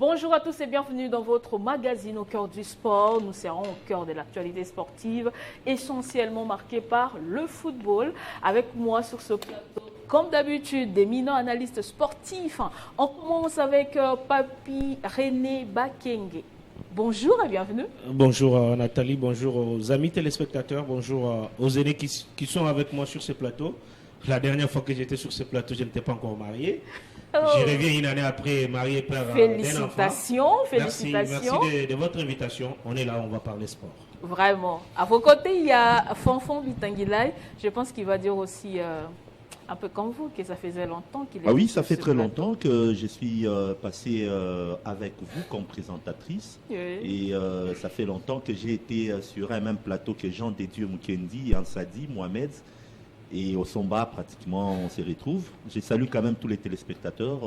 Bonjour à tous et bienvenue dans votre magazine au cœur du sport. Nous serons au cœur de l'actualité sportive, essentiellement marquée par le football. Avec moi sur ce plateau, comme d'habitude, d'éminents analystes sportifs. On commence avec Papi René Bakenge. Bonjour et bienvenue. Bonjour Nathalie, bonjour aux amis téléspectateurs, bonjour aux aînés qui sont avec moi sur ce plateau. La dernière fois que j'étais sur ce plateau, je n'étais pas encore marié. Je reviens une année après, marié, père d'un enfant. Félicitations. Merci de votre invitation. On est là, on va parler sport. Vraiment. À vos côtés, il y a Fanfan Bitangilai. Je pense qu'il va dire aussi, un peu comme vous, que ça faisait longtemps qu'il est. Ah oui, ça fait très longtemps que je suis passée avec vous comme présentatrice. Oui. Et ça fait longtemps que j'ai été sur un même plateau que Jean Dédieu Mukendi, Ansadi, Mohamed. Et au Somba, pratiquement, on se retrouve. Je salue quand même tous les téléspectateurs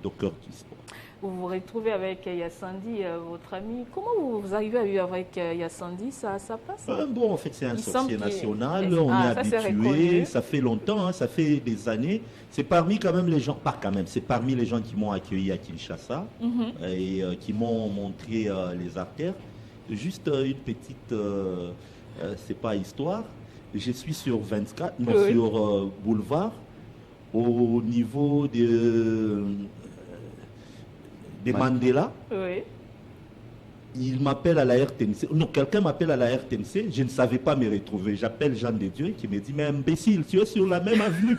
d'au cœur du sport. Vous vous retrouvez avec Yassandi, votre ami. Comment vous arrivez à vivre avec Yassandi? Ça passe? Bon, en fait, c'est un sorcier national. On est habitué. Ça fait longtemps, hein, ça fait des années. C'est parmi quand même les gens, pas quand même, c'est parmi les gens qui m'ont accueilli à Kinshasa et qui m'ont montré les artères. Juste une petite, c'est pas histoire. Je suis sur 24, non, oui. sur Boulevard, au niveau de Mandela. Oui. Il m'appelle à la RTNC. Non, quelqu'un m'appelle à la RTNC. Je ne savais pas me retrouver. J'appelle Jean de Dieu qui me dit, mais imbécile, tu es sur la même avenue.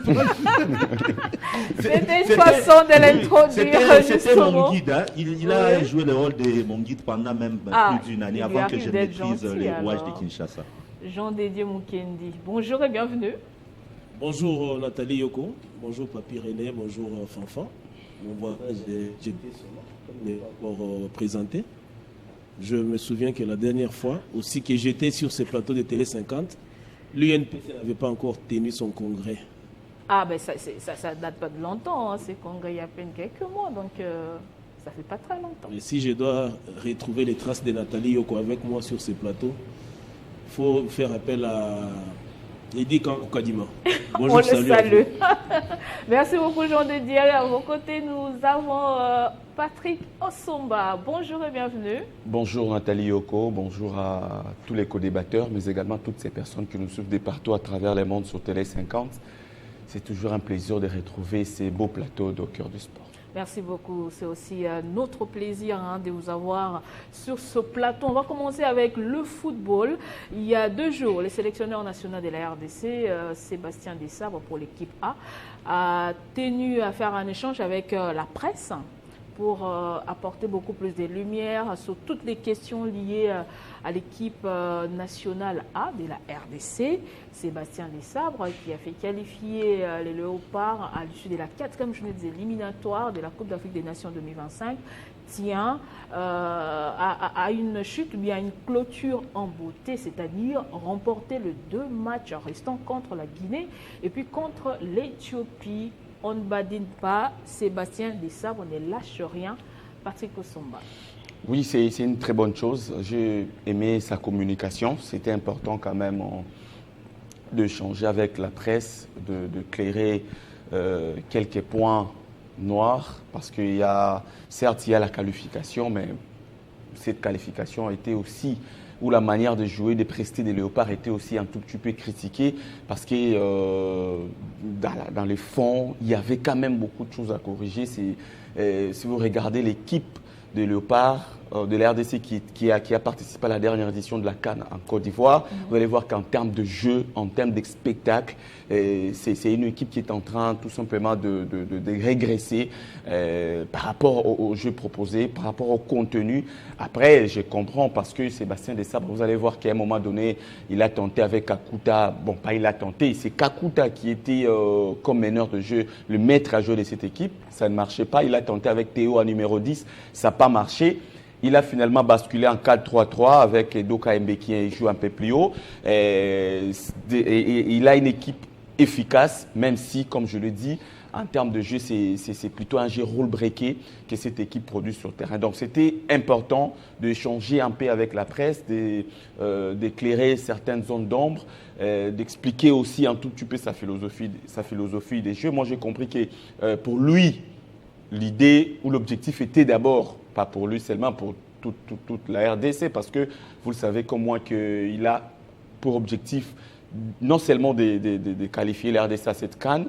C'était une façon de l'introduire. C'était mon guide. Hein. Il a joué le rôle de mon guide pendant même plus d'une année avant que je maîtrise les rouages de Kinshasa. Jean Dédieu Mukendi. Bonjour et bienvenue. Bonjour Nathalie Yoko, bonjour Papi René, bonjour Fanfan. Mon voisin, j'ai encore présenté. Je me souviens que la dernière fois, aussi que j'étais sur ce plateau de Télé 50, l'UNPC n'avait pas encore tenu son congrès. Ah ben ça date pas de longtemps, hein. C'est congrès il y a à peine quelques mois, donc ça fait pas très longtemps. Et si je dois retrouver les traces de Nathalie Yoko avec moi sur ce plateau, il faut faire appel à Eddy Kadima. Bonjour, on le salue. Merci beaucoup Jean de Dieu. À vos côtés, nous avons Patrick Osomba. Bonjour et bienvenue. Bonjour Nathalie Yoko, bonjour à tous les co-débatteurs, mais également toutes ces personnes qui nous suivent de partout à travers le monde sur Télé 50. C'est toujours un plaisir de retrouver ces beaux plateaux au cœur du sport. Merci beaucoup. C'est aussi notre plaisir de vous avoir sur ce plateau. On va commencer avec le football. Il y a 2 jours, le sélectionneur national de la RDC, Sébastien Desabre, pour l'équipe A tenu à faire un échange avec la presse pour apporter beaucoup plus de lumière sur toutes les questions liées à l'équipe nationale A de la RDC. Sébastien Desabre qui a fait qualifier les Léopards à l'issue de la 4e journée des éliminatoires de la Coupe d'Afrique des Nations 2025 tient à une chute ou bien à une clôture en beauté, c'est-à-dire remporter les 2 matchs restants contre la Guinée et puis contre l'Éthiopie. On ne badine pas, Sébastien Desabre ne lâche rien. Patrick Osomba. Oui, c'est une très bonne chose. J'ai aimé sa communication. C'était important quand même de changer avec la presse, de clairer quelques points noirs. Parce qu'il y a, certes, il y a la qualification, mais cette qualification a été aussi, où la manière de jouer, de prester des Léopards était aussi un tout petit peu critiquée parce que dans les fonds, il y avait quand même beaucoup de choses à corriger. Si vous regardez l'équipe de Léopards, de la RDC qui a participé à la dernière édition de la CAN en Côte d'Ivoire, vous allez voir qu'en termes de jeu, en termes de spectacle, c'est une équipe qui est en train tout simplement de régresser par rapport au jeu proposé, par rapport au contenu. Après, je comprends parce que Sébastien Desabre, vous allez voir qu'à un moment donné, il a tenté avec Kakuta. Bon, pas il a tenté, c'est Kakuta qui était comme meneur de jeu, le maître à jouer de cette équipe. Ça ne marchait pas. Il a tenté avec Théo à numéro 10, ça n'a pas marché. Il a finalement basculé en 4-3-3 avec Doka Mbe qui joue un peu plus haut. Et il a une équipe efficace, même si, comme je le dis, en termes de jeu, c'est plutôt un jeu rôle breaké que cette équipe produit sur le terrain. Donc, c'était important d'échanger un peu avec la presse, d'éclairer certaines zones d'ombre, d'expliquer aussi un tout petit peu sa philosophie des jeux. Moi, j'ai compris que pour lui, l'idée ou l'objectif était d'abord pas pour lui seulement, pour toute la RDC, parce que vous le savez comme moi qu'il a pour objectif non seulement de qualifier la RDC à cette CAN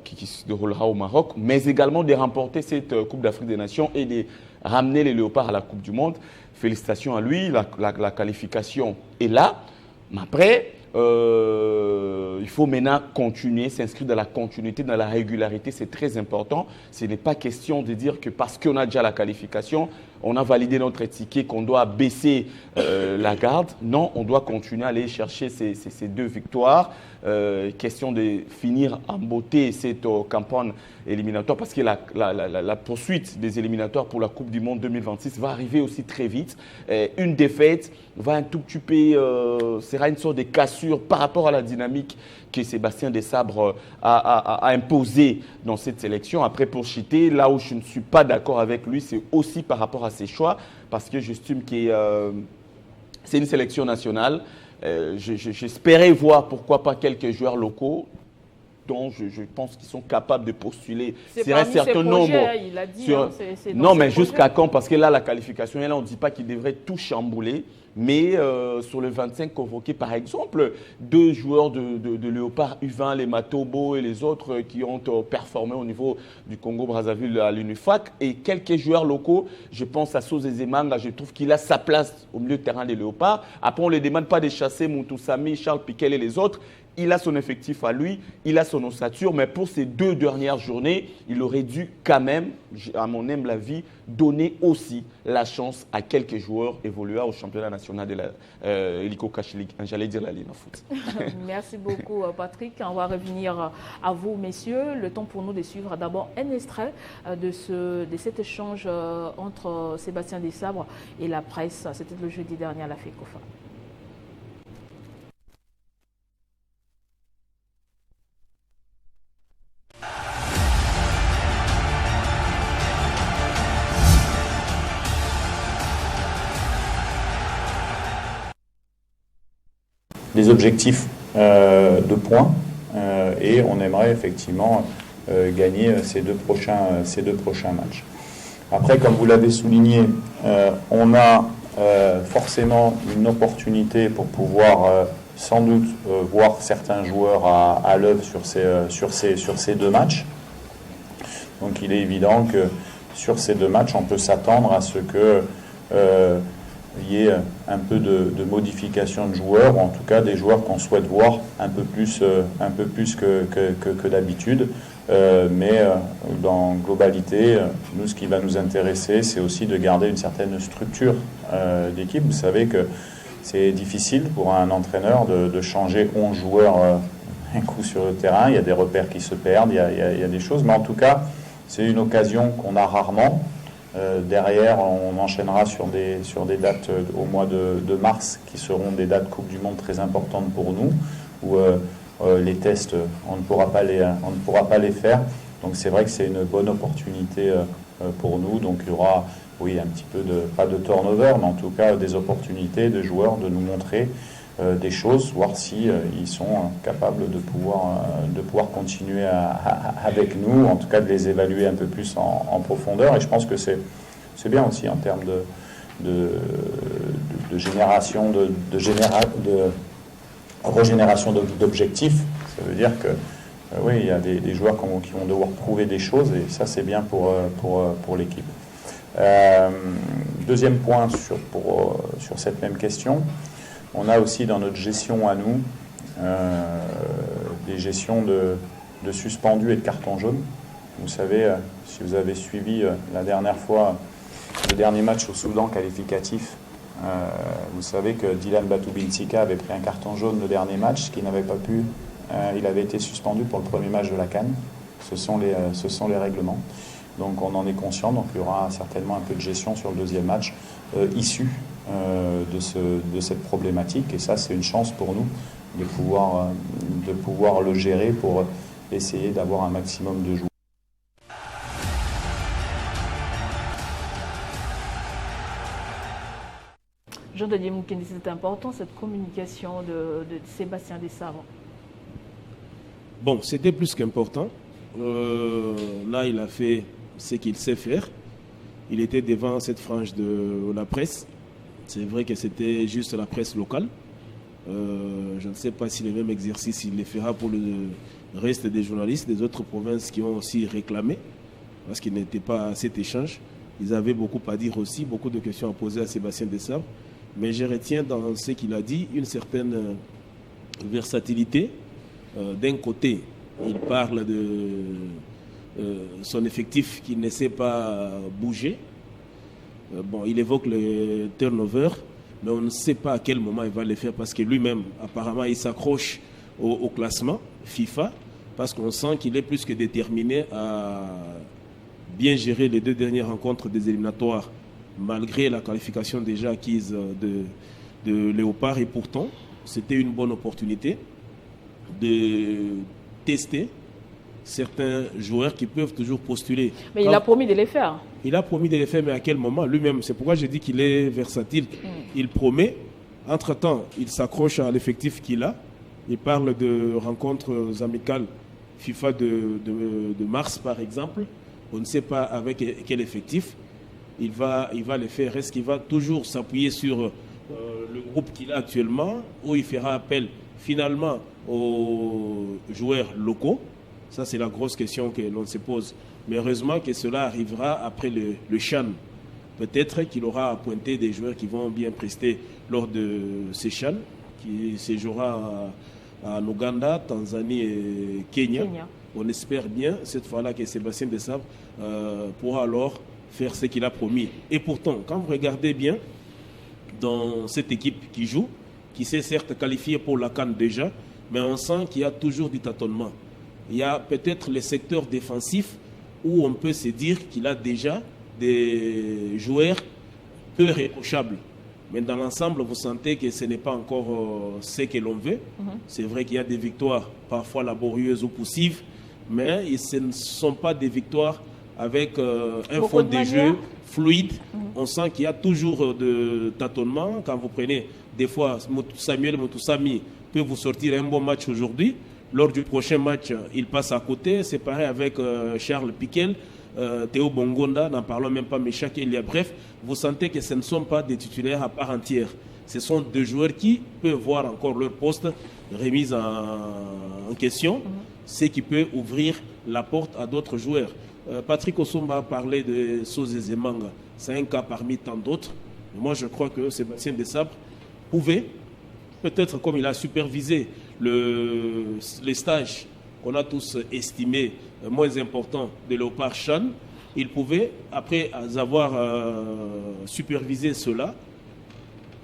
qui se déroulera au Maroc, mais également de remporter cette Coupe d'Afrique des Nations et de ramener les Léopards à la Coupe du Monde. Félicitations à lui, la qualification est là. Mais après, il faut maintenant continuer, s'inscrire dans la continuité, dans la régularité, c'est très important. Ce n'est pas question de dire que parce qu'on a déjà la qualification, on a validé notre ticket, qu'on doit baisser la garde. Non, on doit continuer à aller chercher ces 2 victoires. Question de finir en beauté cette campagne éliminatoire parce que la poursuite des éliminatoires pour la Coupe du Monde 2026 va arriver aussi très vite. Une défaite va un tout petit peu, sera une sorte de cassure par rapport à la dynamique que Sébastien Desabre a imposée dans cette sélection. Après, pour Chité, là où je ne suis pas d'accord avec lui, c'est aussi par rapport à ses choix, parce que j'estime que c'est une sélection nationale. J'espérais voir, pourquoi pas, quelques joueurs locaux dont je pense qu'ils sont capables de postuler. C'est un certain nombre. Il a dit, non, mais jusqu'à quand? Parce que là, la qualification, là, on ne dit pas qu'il devrait tout chambouler. Mais sur le 25 convoqués, par exemple, 2 joueurs de Léopard U20, les Matobo et les autres qui ont performé au niveau du Congo-Brazzaville à l'UNIFAC, et quelques joueurs locaux, je pense à Sozé Zemanga, je trouve qu'il a sa place au milieu de terrain des Léopards. Après, on ne les demande pas de chasser Moutoussami, Charles Piquel et les autres. Il a son effectif à lui, il a son ossature, mais pour ces 2 dernières journées, il aurait dû quand même, à mon humble avis, donner aussi la chance à quelques joueurs évoluant au championnat national de la Hélico Cash League. J'allais dire la Ligue en foot. Merci beaucoup, Patrick. On va revenir à vous, messieurs. Le temps pour nous de suivre d'abord un extrait de cet échange entre Sébastien Desabre et la presse. C'était le jeudi dernier à la FECOFA. Des objectifs de points et on aimerait effectivement gagner ces deux prochains matchs. Après, comme vous l'avez souligné, on a forcément une opportunité pour pouvoir sans doute voir certains joueurs à l'œuvre sur ces 2 matchs. Donc il est évident que sur ces 2 matchs, on peut s'attendre à ce que il y ait un peu de modification de joueurs, ou en tout cas des joueurs qu'on souhaite voir un peu plus que d'habitude. Mais dans globalité, nous, ce qui va nous intéresser, c'est aussi de garder une certaine structure d'équipe. Vous savez que c'est difficile pour un entraîneur de changer 11 joueurs un coup sur le terrain. Il y a des repères qui se perdent, il y a des choses. Mais en tout cas, c'est une occasion qu'on a rarement. Derrière, on enchaînera sur des dates au mois de mars qui seront des dates Coupe du Monde très importantes pour nous, où les tests, on ne pourra pas les faire. Donc c'est vrai que c'est une bonne opportunité pour nous. Donc il y aura, oui, un petit peu pas de turnover, mais en tout cas des opportunités de joueurs de nous montrer des choses, voir si ils sont capables de pouvoir continuer avec nous, en tout cas de les évaluer un peu plus en profondeur. Et je pense que c'est bien aussi en termes de génération de régénération d'objectifs. Ça veut dire que oui, il y a des joueurs qui vont devoir prouver des choses, et ça c'est bien pour l'équipe. Deuxième point sur cette même question. On a aussi dans notre gestion à nous des gestions de suspendus et de cartons jaunes. Vous savez, si vous avez suivi la dernière fois le dernier match au Soudan qualificatif, vous savez que Dylan Batoubinsika avait pris un carton jaune le dernier match, qu'il n'avait pas pu. Il avait été suspendu pour le premier match de la CAN. Ce sont les règlements. Donc on en est conscient. Donc il y aura certainement un peu de gestion sur le deuxième match issu de cette problématique, et ça c'est une chance pour nous de pouvoir le gérer pour essayer d'avoir un maximum de joueurs. Jean-Denis Moukendi, c'est important cette communication de Sébastien Desabre. Bon, c'était plus qu'important. Là, il a fait ce qu'il sait faire. il était devant cette frange de la presse. C'est vrai que c'était juste la presse locale. Je ne sais pas si le même exercice il les fera pour le reste des journalistes des autres provinces qui ont aussi réclamé, parce qu'il n'était pas à cet échange. Ils avaient beaucoup à dire aussi, beaucoup de questions à poser à Sébastien Desabre. Mais je retiens dans ce qu'il a dit une certaine versatilité. D'un côté, il parle de son effectif qui ne sait pas bouger. Bon, il évoque le turnover, mais on ne sait pas à quel moment il va le faire parce que lui-même, apparemment, il s'accroche au classement FIFA parce qu'on sent qu'il est plus que déterminé à bien gérer les 2 dernières rencontres des éliminatoires malgré la qualification déjà acquise de Léopard. Et pourtant, c'était une bonne opportunité de tester certains joueurs qui peuvent toujours postuler. Mais il a promis de les faire. Il a promis de les faire, mais à quel moment? Lui-même, c'est pourquoi je dis qu'il est versatile. Il promet. Entre-temps, il s'accroche à l'effectif qu'il a. Il parle de rencontres amicales FIFA de mars, par exemple. On ne sait pas avec quel effectif il va les faire. Est-ce qu'il va toujours s'appuyer sur le groupe qu'il a actuellement, ou il fera appel finalement aux joueurs locaux? Ça, c'est la grosse question que l'on se pose. Mais heureusement que cela arrivera après le CHAN. Peut-être qu'il aura appointé des joueurs qui vont bien prester lors de ces CHAN, qui se jouera en Ouganda, Tanzanie et Kenya. On espère bien, cette fois-là, que Sébastien Desabre pourra alors faire ce qu'il a promis. Et pourtant, quand vous regardez bien, dans cette équipe qui joue, qui s'est certes qualifiée pour la CAN déjà, mais on sent qu'il y a toujours du tâtonnement. Il y a peut-être les secteurs défensifs où on peut se dire qu'il a déjà des joueurs peu réprochables. Mais dans l'ensemble, vous sentez que ce n'est pas encore ce que l'on veut. C'est vrai qu'il y a des victoires parfois laborieuses ou poussives, mais ce ne sont pas des victoires avec un fond de jeu fluide. On sent qu'il y a toujours de tâtonnement. Quand vous prenez des fois Samuel Moutoussamy peut vous sortir un bon match aujourd'hui. Lors du prochain match, il passe à côté. C'est pareil avec Charles Piquel, Théo Bongonda, n'en parlons même pas, mais chaque Elia. Bref, vous sentez que ce ne sont pas des titulaires à part entière. Ce sont deux joueurs qui peuvent voir encore leur poste remis en question, ce qui peut ouvrir la porte à d'autres joueurs. Patrick Osumba a parlé de Sosé Zemanga. C'est un cas parmi tant d'autres. Moi, je crois que Sébastien Desabre pouvait, peut-être comme il a supervisé les stages qu'on a tous estimés moins importants de Léopard Chan, il pouvait, après avoir supervisé cela,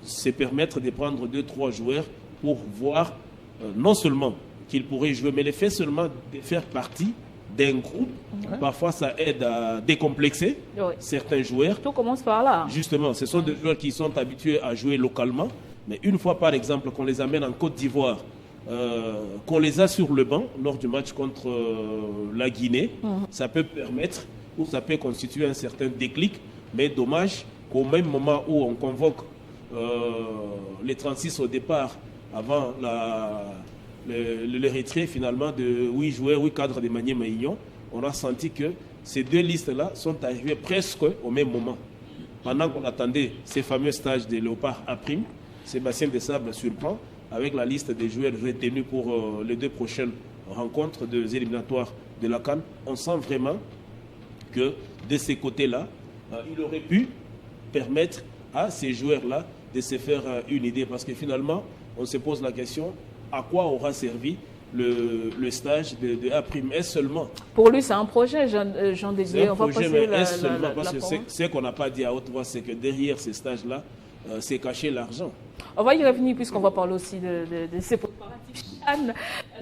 se permettre de prendre 2-3 joueurs pour voir non seulement qu'ils pourraient jouer, mais le fait seulement de faire partie d'un groupe, parfois ça aide à décomplexer certains joueurs. Tout commence par là. Justement, ce sont des joueurs qui sont habitués à jouer localement, mais une fois par exemple qu'on les amène en Côte d'Ivoire, qu'on les a sur le banc lors du match contre la Guinée, ça peut permettre ou ça peut constituer un certain déclic, mais dommage qu'au même moment où on convoque les 36 au départ, avant le retrait finalement de 8 joueurs, 8 cadres de Manier Maïgnon, on a senti que ces deux listes-là sont arrivées presque au même moment. Pendant qu'on attendait ces fameux stages de Léopard à prime, Sébastien Desabre surprend avec la liste des joueurs retenus pour les 2 prochaines rencontres des éliminatoires de la CAN. On sent vraiment que de ces côtés-là, il aurait pu permettre à ces joueurs-là de se faire une idée. Parce que finalement, on se pose la question, à quoi aura servi le stage de A'? Seulement. Pour lui, c'est un projet, Jean Dédier. On va passer seulement, parce que ce qu'on n'a pas dit à haute voix, c'est que derrière ces stages-là, c'est caché l'argent. On va y revenir puisqu'on va parler aussi de ces préparatifs Chan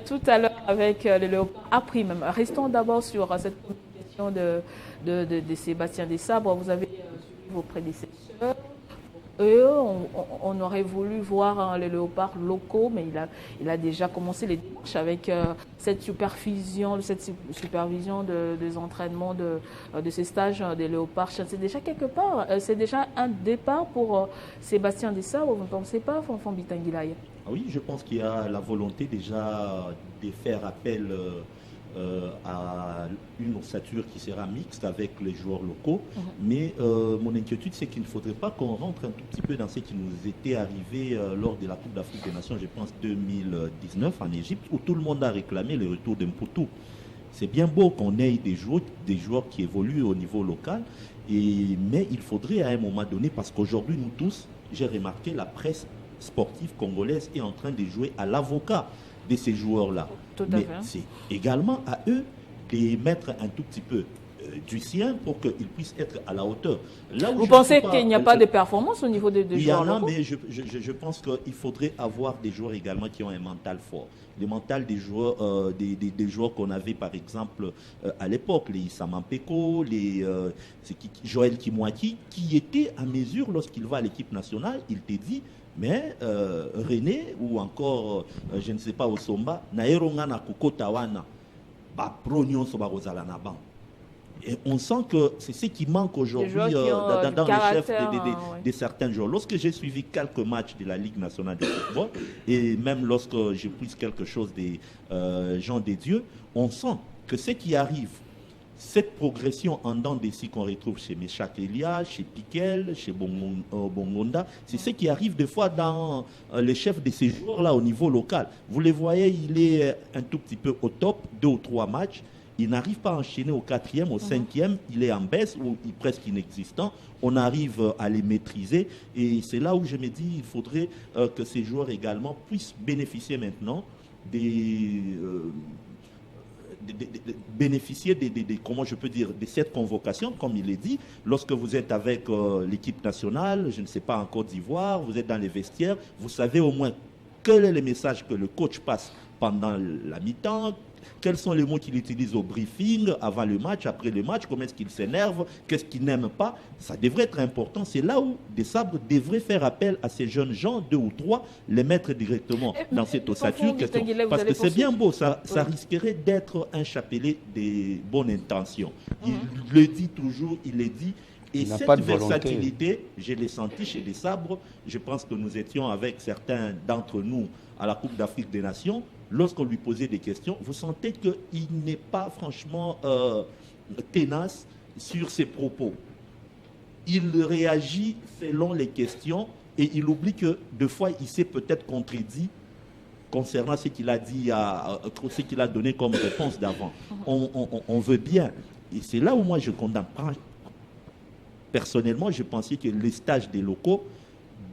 tout à l'heure avec le Léopard A'. Restons d'abord sur cette communication de Sébastien Desabre. Vous avez suivi vos prédécesseurs. Eux, on aurait voulu voir les léopards locaux, mais il a déjà commencé les démarches avec cette supervision des entraînements de ces stages des léopards. C'est déjà quelque part, c'est déjà un départ pour Sébastien Desabre, vous ne pensez pas, Fanfan Bitanguilaï? Oui, je pense qu'il y a la volonté déjà de faire appel à une ossature qui sera mixte avec les joueurs locaux. Mais mon inquiétude, c'est qu'il ne faudrait pas qu'on rentre un tout petit peu dans ce qui nous était arrivé lors de la Coupe d'Afrique des Nations, je pense 2019 en Égypte, où tout le monde a réclamé le retour d'Mputu. C'est bien beau qu'on ait des joueurs qui évoluent au niveau local, mais il faudrait à un moment donné, parce qu'aujourd'hui, nous tous, j'ai remarqué, la presse sportive congolaise est en train de jouer à l'avocat de ces joueurs-là. Mais c'est également à eux de mettre un tout petit peu du sien pour qu'ils puissent être à la hauteur. Là où vous pensez qu'il n'y a pas de performance au niveau des joueurs? Il y en a, mais je pense qu'il faudrait avoir des joueurs également qui ont un mental fort. Le mental des joueurs, des joueurs qu'on avait par exemple à l'époque, les Issa Mampeko, Joël Kimwaki, qui étaient à mesure lorsqu'il va à l'équipe nationale, il te dit, mais René ou encore, je ne sais pas, Osomba, Naeronga na Kukotawana, ba prognon soba rozala na ban. Et on sent que c'est ce qui manque aujourd'hui dans les chefs de certains joueurs. Lorsque j'ai suivi quelques matchs de la Ligue nationale de football, et même lorsque j'ai pris quelque chose des gens des dieux, on sent que ce qui arrive, cette progression en dents des scies qu'on retrouve chez Meshak Elia, chez Piquel, chez Bongonda, c'est ce qui arrive des fois dans les chefs de ces joueurs-là au niveau local. Vous les voyez, il est un tout petit peu au top, 2 ou 3 matchs. Il n'arrive pas à enchaîner au 4e, au 5e, il est en baisse ou il est presque inexistant. On arrive à les maîtriser et c'est là où je me dis qu'il faudrait que ces joueurs également puissent bénéficier maintenant bénéficier comment je peux dire, de cette convocation, comme il est dit, lorsque vous êtes avec l'équipe nationale, je ne sais pas, en Côte d'Ivoire, vous êtes dans les vestiaires, vous savez au moins quel est le message que le coach passe pendant la mi-temps, quels sont les mots qu'il utilise au briefing, avant le match, après le match, comment est-ce qu'il s'énerve, qu'est-ce qu'il n'aime pas. Ça devrait être important. C'est là où des sabres devraient faire appel à ces jeunes gens, 2 ou 3, les mettre directement dans cette ossature. Parce que c'est bien beau, ça risquerait d'être un chapelet des bonnes intentions. Il le dit toujours, il le dit. Et cette versatilité, je l'ai senti chez les sabres. Je pense que nous étions avec certains d'entre nous à la Coupe d'Afrique des Nations. Lorsqu'on lui posait des questions, vous sentez qu'il n'est pas franchement tenace sur ses propos. Il réagit selon les questions et il oublie que deux fois, il s'est peut-être contredit concernant ce qu'il a dit, ce qu'il a donné comme réponse d'avant. On veut bien. Et c'est là où moi je condamne. Personnellement, je pensais que les stages des locaux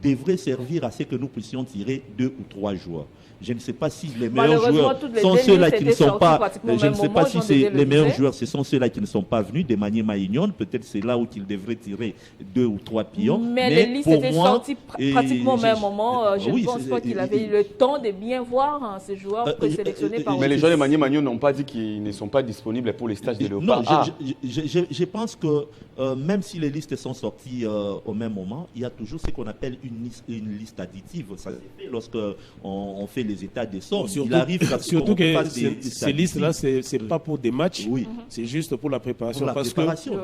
devraient servir à ce que nous puissions tirer 2 ou 3 joueurs. Je ne sais pas si les meilleurs joueurs sont ceux-là qui ne sont pas. Je ne sais pas si les meilleurs joueurs, ce sont ceux-là qui ne sont pas venus de manière maïgnonne. Peut-être c'est là où ils devraient tirer 2 ou 3 pions. Mais les listes étaient sorties pratiquement au même moment. Je ne pense pas qu'il avait eu le temps de bien voir ces joueurs présélectionnés par. Mais les joueurs de Manier Magnon n'ont pas dit qu'ils ne sont pas disponibles pour les stages de Léopard. Non, je pense que même si les listes sont sorties au même moment, il y a toujours ce qu'on appelle une liste additive. Ça se fait lorsqu'on fait les états des sorts. Il arrive surtout que ces listes-là, c'est pas pour des matchs, c'est juste pour la préparation. Parce que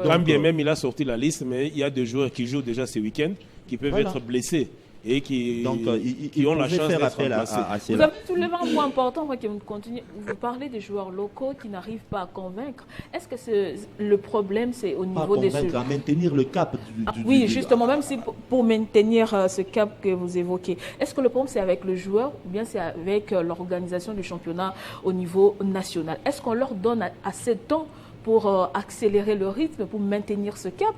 quand bien même il a sorti la liste, mais il y a des joueurs qui jouent déjà ce week-end qui peuvent être blessés et qui ont la chance d'être remplacés. Vous avez soulevé un point important, qui continue. Vous parlez des joueurs locaux qui n'arrivent pas à convaincre. Est-ce que le problème, c'est au niveau des à maintenir le cap oui, justement, même si pour maintenir ce cap que vous évoquez, est-ce que le problème, c'est avec le joueur ou bien c'est avec l'organisation du championnat au niveau national? Est-ce qu'on leur donne assez de temps pour accélérer le rythme, pour maintenir ce cap?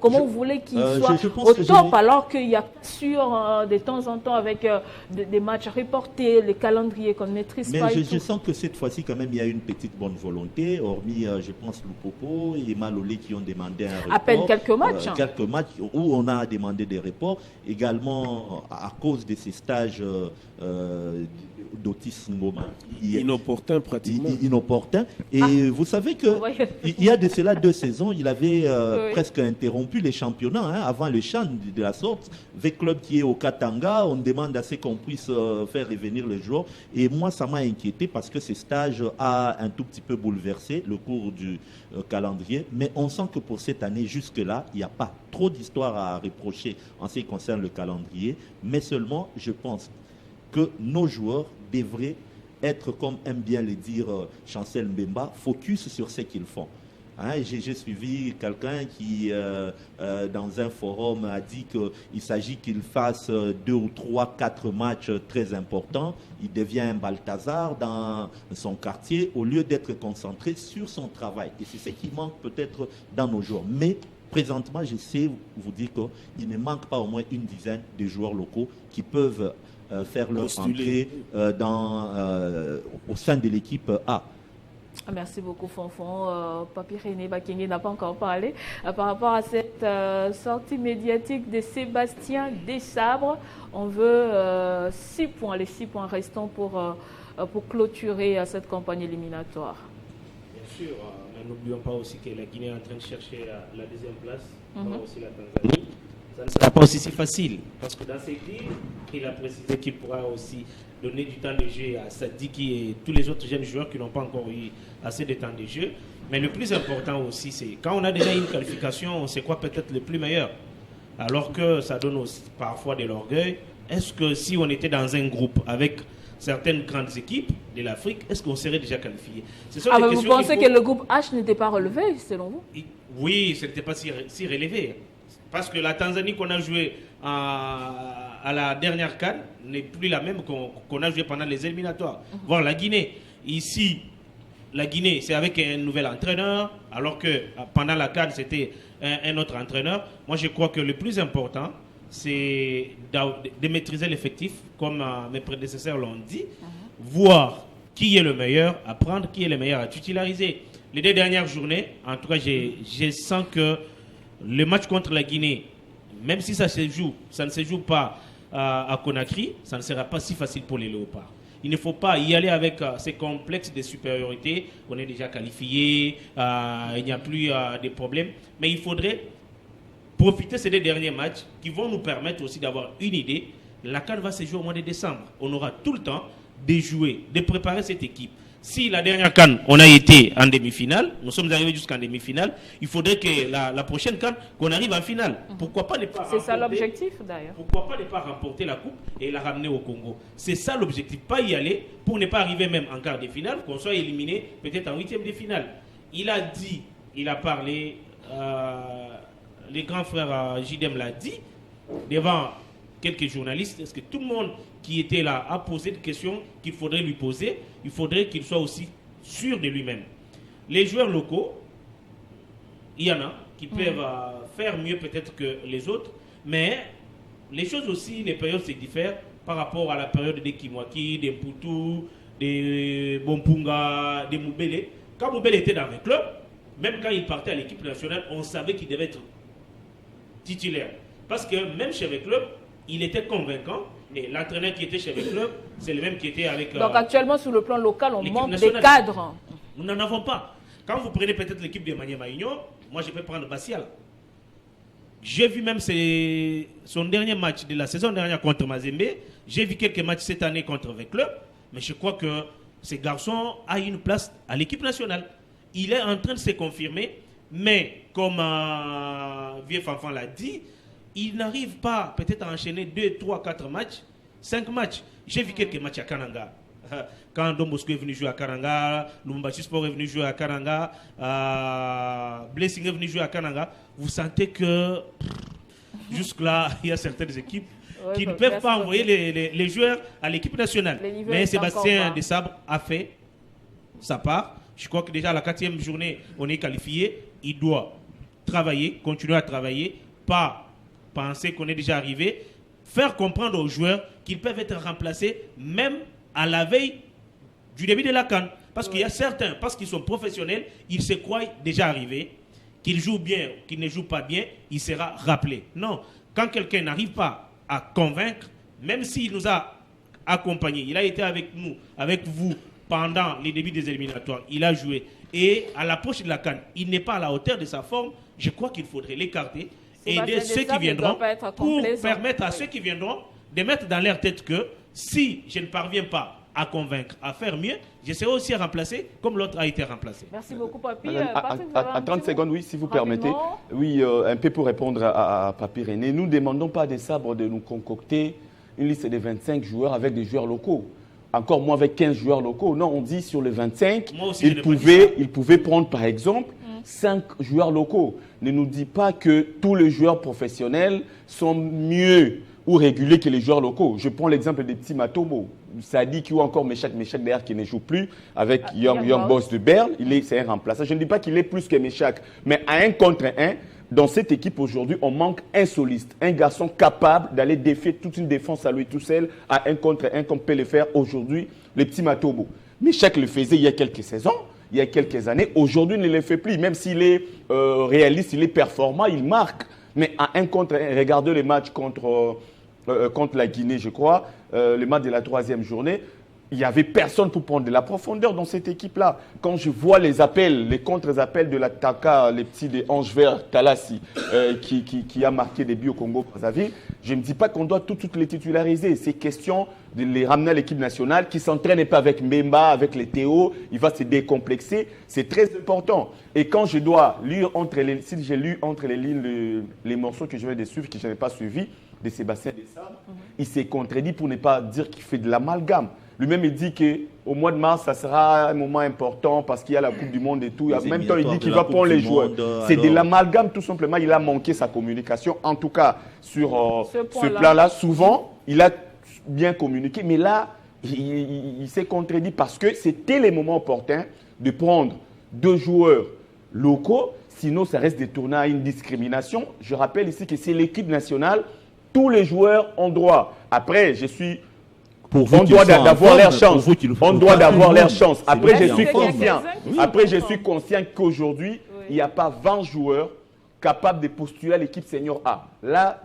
Comment vous voulez qu'il soit au top alors qu'il y a sur de temps en temps avec des matchs reportés, les calendriers qu'on ne maîtrise pas? Mais je sens que cette fois-ci, quand même, il y a une petite bonne volonté, hormis, je pense, Lupopo et Malolé qui ont demandé un report. À peine quelques matchs. Quelques matchs où on a demandé des reports. Également, à cause de ces stages d'Otis Ngoma. Inopportun, pratiquement. Inopportun. Et vous savez qu'il y a de cela 2 saisons, il avait presque interrompu les championnats avant le CHAN de la sorte. Avec club qui est au Katanga, on demande à ce qu'on puisse faire revenir les joueurs. Et moi, ça m'a inquiété parce que ces stages a un tout petit peu bouleversé le cours du calendrier. Mais on sent que pour cette année, jusque-là, il n'y a pas trop d'histoires à reprocher en ce qui concerne le calendrier. Mais seulement, je pense que nos joueurs devraient être, comme aime bien le dire Chancel Mbemba, focus sur ce qu'ils font. Hein, j'ai suivi quelqu'un qui, dans un forum, a dit qu'il s'agit qu'il fasse 2 ou 3, 4 matchs très importants. Il devient un Balthazar dans son quartier au lieu d'être concentré sur son travail. Et c'est ce qui manque peut-être dans nos joueurs. Mais présentement, je sais vous dire qu'il ne manque pas au moins une dizaine de joueurs locaux qui peuvent faire leur entrée au sein de l'équipe A. Merci beaucoup, Fonfon. Papi René Bakenge n'a pas encore parlé par rapport à cette sortie médiatique de Sébastien Desabre. On veut 6 points, les 6 points restants pour clôturer cette campagne éliminatoire. Bien sûr, n'oublions pas aussi que la Guinée est en train de chercher la deuxième place, aussi la Tanzanie. Ça ne sera pas aussi si facile, parce que dans ces deals, il a précisé qu'il pourra aussi donner du temps de jeu à Sadiki et tous les autres jeunes joueurs qui n'ont pas encore eu assez de temps de jeu. Mais le plus important aussi, c'est quand on a déjà une qualification, on sait quoi peut-être le plus meilleur. Alors que ça donne aussi parfois de l'orgueil. Est-ce que si on était dans un groupe avec certaines grandes équipes de l'Afrique, est-ce qu'on serait déjà qualifié? Vous pensez que le groupe H n'était pas relevé, selon vous? Oui, ce n'était pas si relevé. Parce que la Tanzanie qu'on a jouée à la dernière CAN n'est plus la même qu'on a jouée pendant les éliminatoires. Voir la Guinée. Ici, la Guinée, c'est avec un nouvel entraîneur, alors que pendant la CAN, c'était un autre entraîneur. Moi, je crois que le plus important, c'est de maîtriser l'effectif, comme mes prédécesseurs l'ont dit, voir qui est le meilleur, apprendre qui est le meilleur à titulariser. Les 2 dernières journées, en tout cas, je sens que le match contre la Guinée, même si ça ne se joue pas à Conakry, ça ne sera pas si facile pour les Léopards. Il ne faut pas y aller avec ces complexes de supériorité. On est déjà qualifié, il n'y a plus de problèmes. Mais il faudrait profiter de ces 2 derniers matchs qui vont nous permettre aussi d'avoir une idée. La CAN va se jouer au mois de décembre. On aura tout le temps de jouer, de préparer cette équipe. Si la dernière CAN, on a été en demi-finale, nous sommes arrivés jusqu'en demi-finale, il faudrait que la prochaine CAN, qu'on arrive en finale. Pourquoi pas ne pas remporter? C'est ça l'objectif d'ailleurs. Pourquoi pas ne pas remporter la coupe et la ramener au Congo? C'est ça l'objectif, pas y aller pour ne pas arriver même en quart de finale, qu'on soit éliminé peut-être en 8e de finale. Il a parlé, les grands frères JDM l'a dit, devant quelques journalistes, est-ce que tout le monde qui était là a posé des questions qu'il faudrait lui poser? Il faudrait qu'il soit aussi sûr de lui-même. Les joueurs locaux, il y en a qui peuvent faire mieux peut-être que les autres, mais les choses aussi, les périodes se diffèrent par rapport à la période des Kimwaki, des Mputu, des Bompunga, des Moubele. Quand Moubele était dans un club, même quand il partait à l'équipe nationale, on savait qu'il devait être titulaire. Parce que même chez le club, il était convaincant. Et l'entraîneur qui était chez le club, c'est le même qui était avec... Donc actuellement, sur le plan local, on manque des cadres. Nous n'en avons pas. Quand vous prenez peut-être l'équipe de Maniema Union, moi je peux prendre Bassial. J'ai vu même son dernier match de la saison dernière contre Mazembe. J'ai vu quelques matchs cette année contre le club. Mais je crois que ce garçon a une place à l'équipe nationale. Il est en train de se confirmer. Mais comme Vieux Fanfan l'a dit, il n'arrive pas peut-être à enchaîner 2, 3, 4 matchs, 5 matchs. J'ai vu quelques matchs à Kananga. Quand Don Bosco est venu jouer à Kananga, Lumumbashi Sport est venu jouer à Kananga, Blessing est venu jouer à Kananga, vous sentez que jusque-là, il y a certaines équipes qui ne peuvent pas envoyer les joueurs à l'équipe nationale. Mais Sébastien Desabre a fait sa part. Je crois que déjà à la 4e journée, on est qualifié. Il doit travailler, continuer à travailler, pas penser qu'on est déjà arrivé, faire comprendre aux joueurs qu'ils peuvent être remplacés même à la veille du début de la CAN. Parce qu'il y a certains, parce qu'ils sont professionnels, ils se croient déjà arrivés, qu'ils jouent bien, qu'ils ne jouent pas bien, il sera rappelé. Non, quand quelqu'un n'arrive pas à convaincre, même s'il nous a accompagnés, il a été avec nous, avec vous, pendant les débuts des éliminatoires, il a joué. Et à l'approche de la CAN, il n'est pas à la hauteur de sa forme, je crois qu'il faudrait l'écarter, aider ceux qui viendront, pour permettre à ceux qui viendront de mettre dans leur tête que si je ne parviens pas à convaincre, à faire mieux, je serai aussi remplacé comme l'autre a été remplacé. Merci beaucoup, Papi. À 30 secondes, oui, si vous permettez. Oui, un peu pour répondre à Papi René. Nous ne demandons pas des sabres de nous concocter une liste de 25 joueurs avec des joueurs locaux. encore moins avec 15 joueurs locaux. Non, on dit sur les 25, Moi aussi, ils pouvaient prendre par exemple 5 joueurs locaux. Ne nous dis pas que tous les joueurs professionnels sont mieux ou régulés que les joueurs locaux. Je prends l'exemple des petits Matobo. Sadi ou encore Meshak d'ailleurs qui ne joue plus avec Young Boss de Berne. C'est un remplaçant. Je ne dis pas qu'il est plus que Meshak, mais à 1 contre 1, dans cette équipe aujourd'hui, on manque un soliste, un garçon capable d'aller défier toute une défense à lui tout seul, à 1 contre 1, comme peut le faire aujourd'hui le petit Matobo. Meshak le faisait il y a quelques saisons. Il y a quelques années. Aujourd'hui, il ne le fait plus. Même s'il est réaliste, il est performant, il marque. Mais à 1 contre 1, regardez les matchs contre la Guinée, je crois, le match de la 3e journée, il n'y avait personne pour prendre de la profondeur dans cette équipe-là. Quand je vois les appels, les contre-appels de l'Attaka, les petits des Anges Verts, Talassi, qui a marqué des buts au Congo-Brazzaville, je ne me dis pas qu'on doit toutes les titulariser. C'est question de les ramener à l'équipe nationale, qui ne s'entraîne pas avec Mbemba, avec les Théo, il va se décomplexer. C'est très important. Et quand je dois lire si j'ai lu entre les lignes les morceaux que je vais de suivre, que je n'avais pas suivis, de Sébastien Desabre, il s'est contredit pour ne pas dire qu'il fait de l'amalgame. Lui-même, il dit qu'au mois de mars, ça sera un moment important parce qu'il y a la Coupe du Monde et tout. En même temps, il dit qu'il va prendre les joueurs. C'est de l'amalgame, tout simplement. Il a manqué sa communication. En tout cas, sur ce plan-là, souvent, il a bien communiqué. Mais là, il s'est contredit parce que c'était les moments opportuns de prendre 2 joueurs locaux. Sinon, ça reste détourné à une discrimination. Je rappelle ici que c'est l'équipe nationale. Tous les joueurs ont droit. Après, on doit d'avoir leur chance. On doit d'avoir leur chance. Après, je suis conscient. Après, je suis conscient qu'aujourd'hui, il n'y a pas 20 joueurs capables de postuler à l'équipe senior A. Là,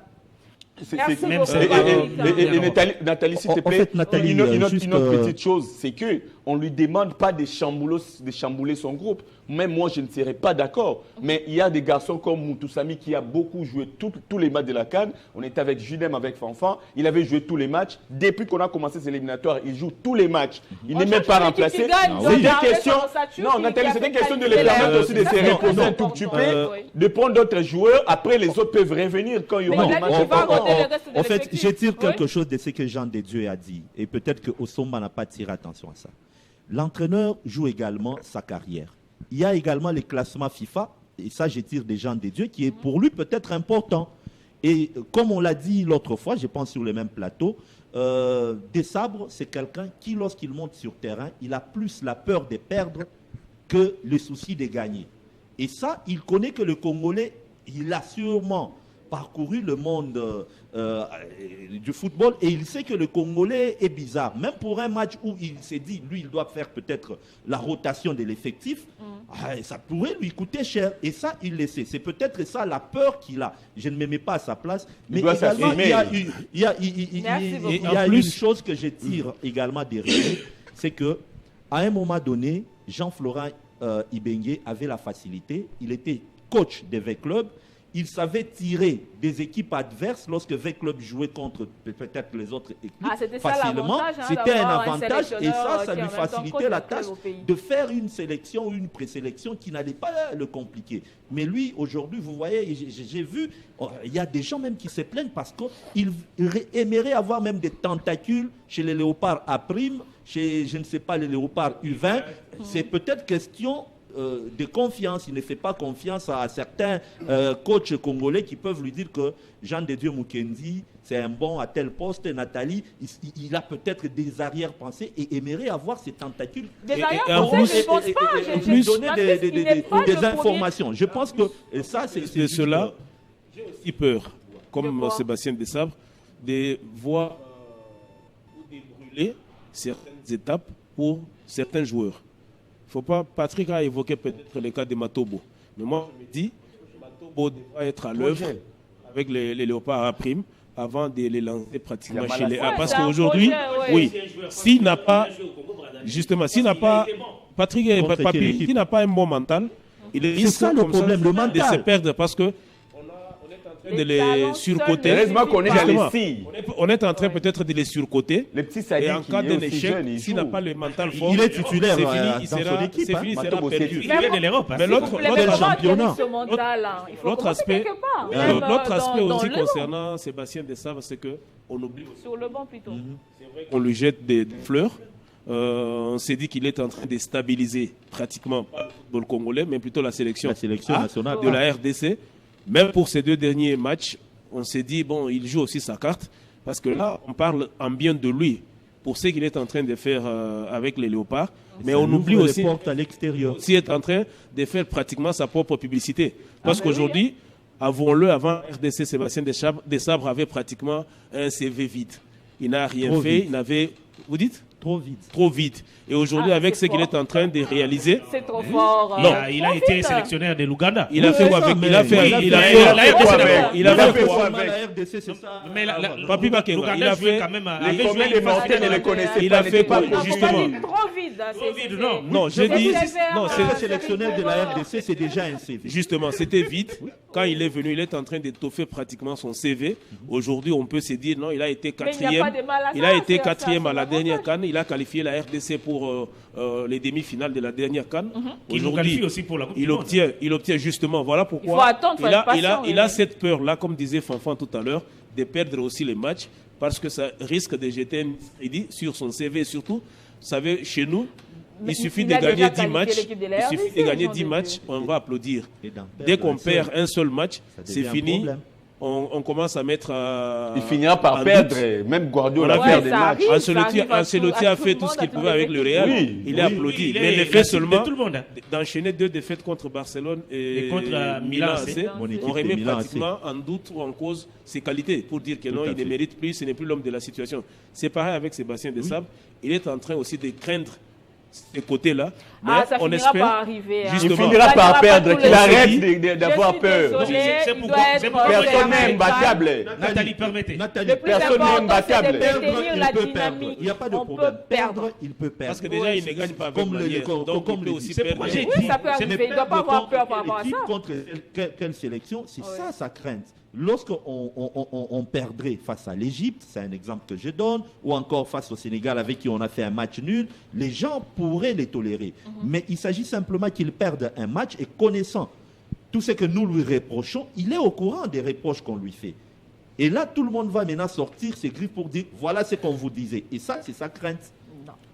Nathalie, s'il te plaît, une autre petite chose, c'est qu'on ne lui demande pas de chambouler son groupe. Même moi, je ne serais pas d'accord. Mais il y a des garçons comme Moutoussami qui a beaucoup joué tous les matchs de la CAN. On était avec Judem, avec Fanfan. Il avait joué tous les matchs. Depuis qu'on a commencé ces éliminatoires, il joue tous les matchs. Il n'est même pas remplacé. C'est une question. Non, Nathalie, c'est une question de les permettre aussi de se reposer un tout petit peu, de prendre d'autres joueurs. Après, les autres peuvent revenir quand il y aura des matchs. En fait, je tire quelque chose de ce que Jean de Dieu a dit. Et peut-être que Osomba n'a pas tiré attention à ça. L'entraîneur joue également sa carrière. Il y a également les classements FIFA, et ça je tire des Jean de Dieu, qui est pour lui peut-être important. Et comme on l'a dit l'autre fois, je pense sur le même plateau, Desabre, c'est quelqu'un qui, lorsqu'il monte sur terrain, il a plus la peur de perdre que le souci de gagner. Et ça, il connaît que le Congolais, il a sûrement parcouru le monde du football et il sait que le Congolais est bizarre. Même pour un match où il s'est dit, lui, il doit faire peut-être la rotation de l'effectif, ça pourrait lui coûter cher. Et ça, il le sait. C'est peut-être ça la peur qu'il a. Je ne me mets pas à sa place. Mais également, il y a une chose que je tire également derrière, c'est qu'à un moment donné, Jean-Florent Ibenge avait la facilité. Il était coach des V-Clubs. Il savait tirer des équipes adverses lorsque V-Club jouait contre peut-être les autres équipes facilement. C'était un avantage et ça lui facilitait la tâche de faire une sélection ou une présélection qui n'allait pas le compliquer. Mais lui, aujourd'hui, vous voyez, j'ai vu, il y a des gens même qui se plaignent parce qu'ils aimeraient avoir même des tentacules chez les léopards A', chez, je ne sais pas, les léopards U20. C'est peut-être question de confiance. Il ne fait pas confiance à certains coachs congolais qui peuvent lui dire que Jean de Dieu Mukendi, c'est un bon à tel poste. Nathalie, il a peut-être des arrière-pensées et aimerait avoir ces tentacules. Des arrière-pensées, je ne pense pas. Plus donner des informations. Je pense que ça, c'est cela. J'ai aussi peur, comme Sébastien Desabre, de voir ou de brûler certaines étapes pour certains joueurs. Faut pas, Patrick a évoqué peut-être le cas de Matobo. Mais moi, je me dis, Matobo devra être à l'œuvre avec les léopards à prime avant de les lancer pratiquement chez les A. Parce qu'aujourd'hui, oui, s'il n'a pas, justement, s'il n'a pas, Patrick et Papi, s'il n'a pas un bon mental, il est ça le problème, le mental. De se perdre parce que de les surcoter. On est en train peut-être de les surcoter. Le petit et en cas d'un échec, s'il n'a pas le mental fort, il est titulaire c'est fini, il sera perdu. Il vient de l'Europe. Mais l'autre championnat, l'autre aspect aussi dans concernant Sébastien Desabre, c'est qu'on oublie. Sur le banc plutôt. C'est vrai qu'on lui jette des fleurs, on s'est dit qu'il est en train de stabiliser pratiquement pas le football congolais, mais plutôt la sélection nationale de la RDC. Même pour ces 2 derniers matchs, on s'est dit, bon, il joue aussi sa carte, parce que là, on parle en bien de lui, pour ce qu'il est en train de faire avec les Léopards. Mais on oublie aussi, à l'extérieur. aussi être en train de faire pratiquement sa propre publicité. Parce qu'aujourd'hui, avouons-le, avant RDC, Sébastien Desabre avait pratiquement un CV vide. Il n'a rien fait, il n'avait... Vous dites ? Trop vite. Et aujourd'hui, avec ce qu'il est en train de réaliser... C'est trop fort. Non, il a été sélectionneur de l'Ouganda. Il a fait quoi avec... Il a fait quoi avec... La RDC, c'est ça. Mais Papi Bakenga, il a fait... quand même... Les combien de mortels ne le connaissaient Il pas, a fait n'étaient pas quoi, justement? Trop vide. non. Non, j'ai dit... Non, Le sélectionneur de la RDC, c'est déjà un CV. Justement, c'était vite. Quand il est venu, il est en train d'étoffer pratiquement son CV. Aujourd'hui, on peut se dire, non, il a été quatrième. Il a été quatrième à la dernière CAN. Il a qualifié la RDC pour les demi-finales de la dernière CAN. Qui nous qualifie aussi pour la Coupe du Monde. Il obtient justement, voilà pourquoi Il faut attendre, faut être patient, il a cette peur-là, comme disait Fanfan tout à l'heure, de perdre aussi les matchs, parce que ça risque de jeter un discrédit sur son CV. Et surtout, vous savez, chez nous, il suffit de gagner 10 matchs. Il suffit de gagner 10 matchs, on va applaudir. Dès qu'on perd un seul match, c'est fini. On commence à mettre. Il finira par perdre. Même Guardiola perd des matchs. Ancelotti a fait tout ce qu'il pouvait avec le Real. Il est applaudi. Mais le fait seulement d'enchaîner 2 défaites contre Barcelone et contre Milan AC, on remet pratiquement en doute ou en cause ses qualités pour dire que non, il ne mérite plus, ce n'est plus l'homme de la situation. C'est pareil avec Sébastien Desabre. Il est en train aussi de craindre ces côtés-là. Mais ça on finira espère, par arriver. justement, Il finira par perdre, qu'il arrête d'avoir peur. Personne n'est imbattable. Nathalie, permettez. Personne n'est imbattable. Il n'y a pas de problème. Perdre, il peut perdre. parce que déjà, il ne gagne pas avec manière. Donc, il peut aussi perdre. Oui, ça peut arriver. Il ne doit pas avoir peur par rapport à ça. Contre quelle sélection, c'est ça sa crainte. Lorsqu'on perdrait face à l'Égypte, c'est un exemple que je donne, ou encore face au Sénégal avec qui on a fait un match nul, les gens pourraient les tolérer. Mais il s'agit simplement qu'ils perdent un match et connaissant tout ce que nous lui reprochons, il est au courant des reproches qu'on lui fait. Et là, tout le monde va maintenant sortir ses griffes pour dire voilà ce qu'on vous disait. Et ça, c'est sa crainte.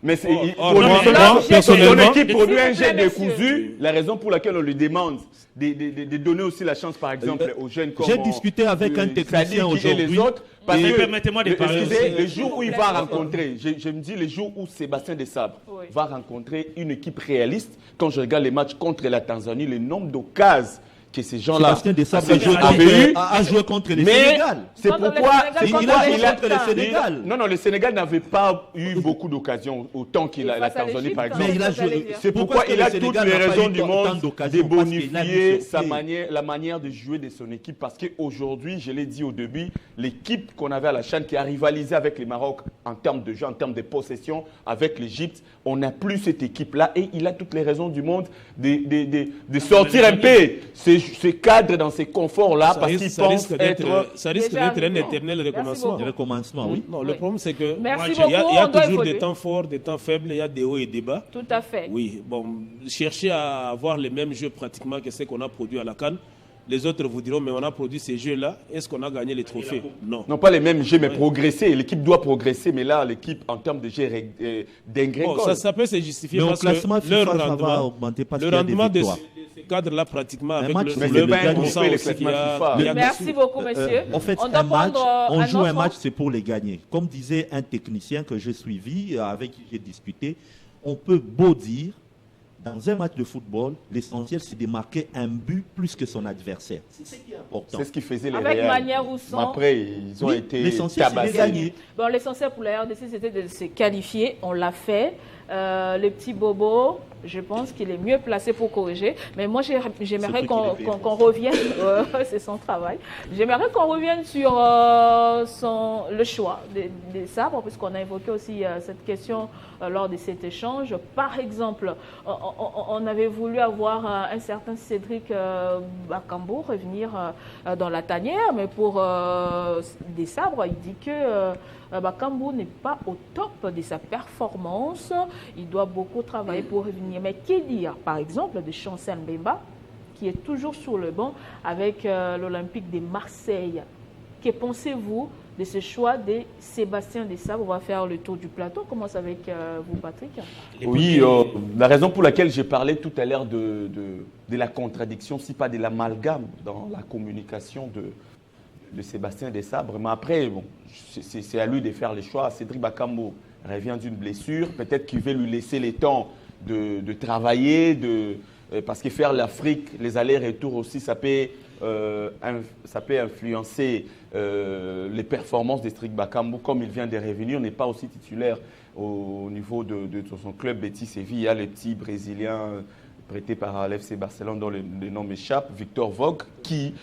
Mais personnellement, son équipe produit un jet décousu. La raison pour laquelle on lui demande de donner aussi la chance, par exemple, aux jeunes comme j'ai discuté avec un technicien aujourd'hui. Les autres, parce que, permettez-moi de parler aussi. Le jour où il va rencontrer, je me dis le jour où Sébastien Desabre va rencontrer une équipe réaliste, quand je regarde les matchs contre la Tanzanie, le nombre d'occasions que ces gens-là a joué contre le Sénégal. C'est pourquoi il a joué contre le Sénégal. Non, le Sénégal n'avait pas eu beaucoup d'occasions autant qu'il a la Tanzanie par exemple. Mais il a joué. C'est pourquoi il a toutes les raisons du monde de bonifier la manière de jouer de son équipe. Parce qu'aujourd'hui, je l'ai dit au début, l'équipe qu'on avait à la CHAN qui a rivalisé avec le Maroc en termes de jeu, en termes de possession, avec l'Égypte, on n'a plus cette équipe-là et il a toutes les raisons du monde de sortir un peu ce cadre dans ces conforts-là parce qu'il pense être... Ça risque d'être un éternel recommencement. Recommencement, oui. Non, le problème, c'est que il y a toujours des temps forts, des temps faibles, il y a des hauts et des bas. Tout à fait. Oui, bon, chercher à avoir les mêmes jeux pratiquement que ceux qu'on a produits à la CAN. Les autres vous diront, mais on a produit ces jeux-là, est-ce qu'on a gagné les trophées? Non. Non, pas les mêmes jeux, mais progresser. L'équipe doit progresser, mais là, l'équipe, en termes de jeu, d'ingrédients. Bon, ça peut se justifier mais parce que le rendement de ces cadres-là, pratiquement, avec le club, on sent aussi qu'il y a... Merci beaucoup, monsieur. En fait, un match, on joue un match, c'est pour les gagner. Comme disait un technicien que j'ai suivi, avec qui j'ai discuté, on peut beau dire, dans un match de football, l'essentiel, c'est de marquer un but plus que son adversaire. C'est ce qui est important. C'est ce qui faisait les Avec Real. manière ou sans. Après, ils ont été l'essentiel, c'est de gagner. Bon, l'essentiel pour la RDC, c'était de se qualifier. On l'a fait. Le petit Bobo, je pense qu'il est mieux placé pour corriger. Mais moi, j'aimerais qu'on revienne, c'est son travail, j'aimerais qu'on revienne sur le choix des sabres, puisqu'on a évoqué aussi cette question lors de cet échange. Par exemple, on avait voulu avoir un certain Cédric Bakambu revenir dans la tanière, mais pour des sabres, il dit que Bakambu n'est pas au top de sa performance. Il doit beaucoup travailler pour revenir. Mais qui dire, par exemple, de Chancel Mbemba, qui est toujours sur le banc avec l'Olympique de Marseille? Que pensez-vous de ce choix de Sébastien Desabre. On va faire le tour du plateau. On commence avec vous, Patrick. Oui, la raison pour laquelle j'ai parlé tout à l'heure de la contradiction, si pas de l'amalgame dans la communication de Sébastien Desabre. Mais après, bon, c'est à lui de faire les choix. Cédric Bakambu revient d'une blessure. Peut-être qu'il veut lui laisser le temps de travailler, parce que faire l'Afrique, les allers-retours aussi, ça peut influencer les performances de Cédric Bakambu. Comme il vient de revenir, n'est pas aussi titulaire au niveau de son club Betis Séville. Il y a les petits Brésiliens prêtés par l'FC Barcelone dont le nom m'échappe, Victor Vogue, qui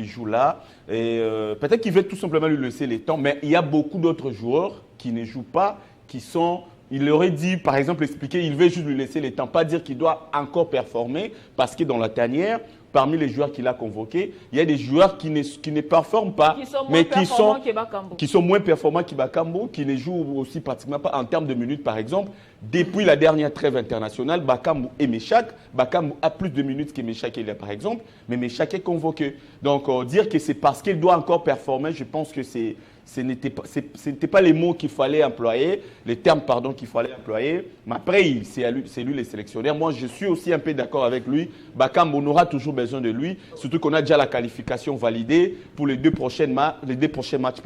joue là. Et peut-être qu'il veut tout simplement lui laisser le temps, mais il y a beaucoup d'autres joueurs qui ne jouent pas, qui sont... Il aurait dit, par exemple, expliquer, il veut juste lui laisser le temps, pas dire qu'il doit encore performer, parce que dans la tanière, parmi les joueurs qu'il a convoqués, il y a des joueurs qui ne performent pas, mais qui sont moins performants que Bakambu, qui ne jouent aussi pratiquement pas en termes de minutes, par exemple. Depuis la dernière trêve internationale, Bakambu et Meshak, Bakambu a plus de minutes que Meshak il y a, par exemple, mais Meshak est convoqué. Donc, dire que c'est parce qu'il doit encore performer, je pense que ce n'était pas les mots qu'il fallait employer, les termes qu'il fallait employer. Mais après, c'est lui le sélectionneur. Moi, je suis aussi un peu d'accord avec lui. Bakambu, on aura toujours besoin de lui, surtout qu'on a déjà la qualification validée pour les deux prochains matchs.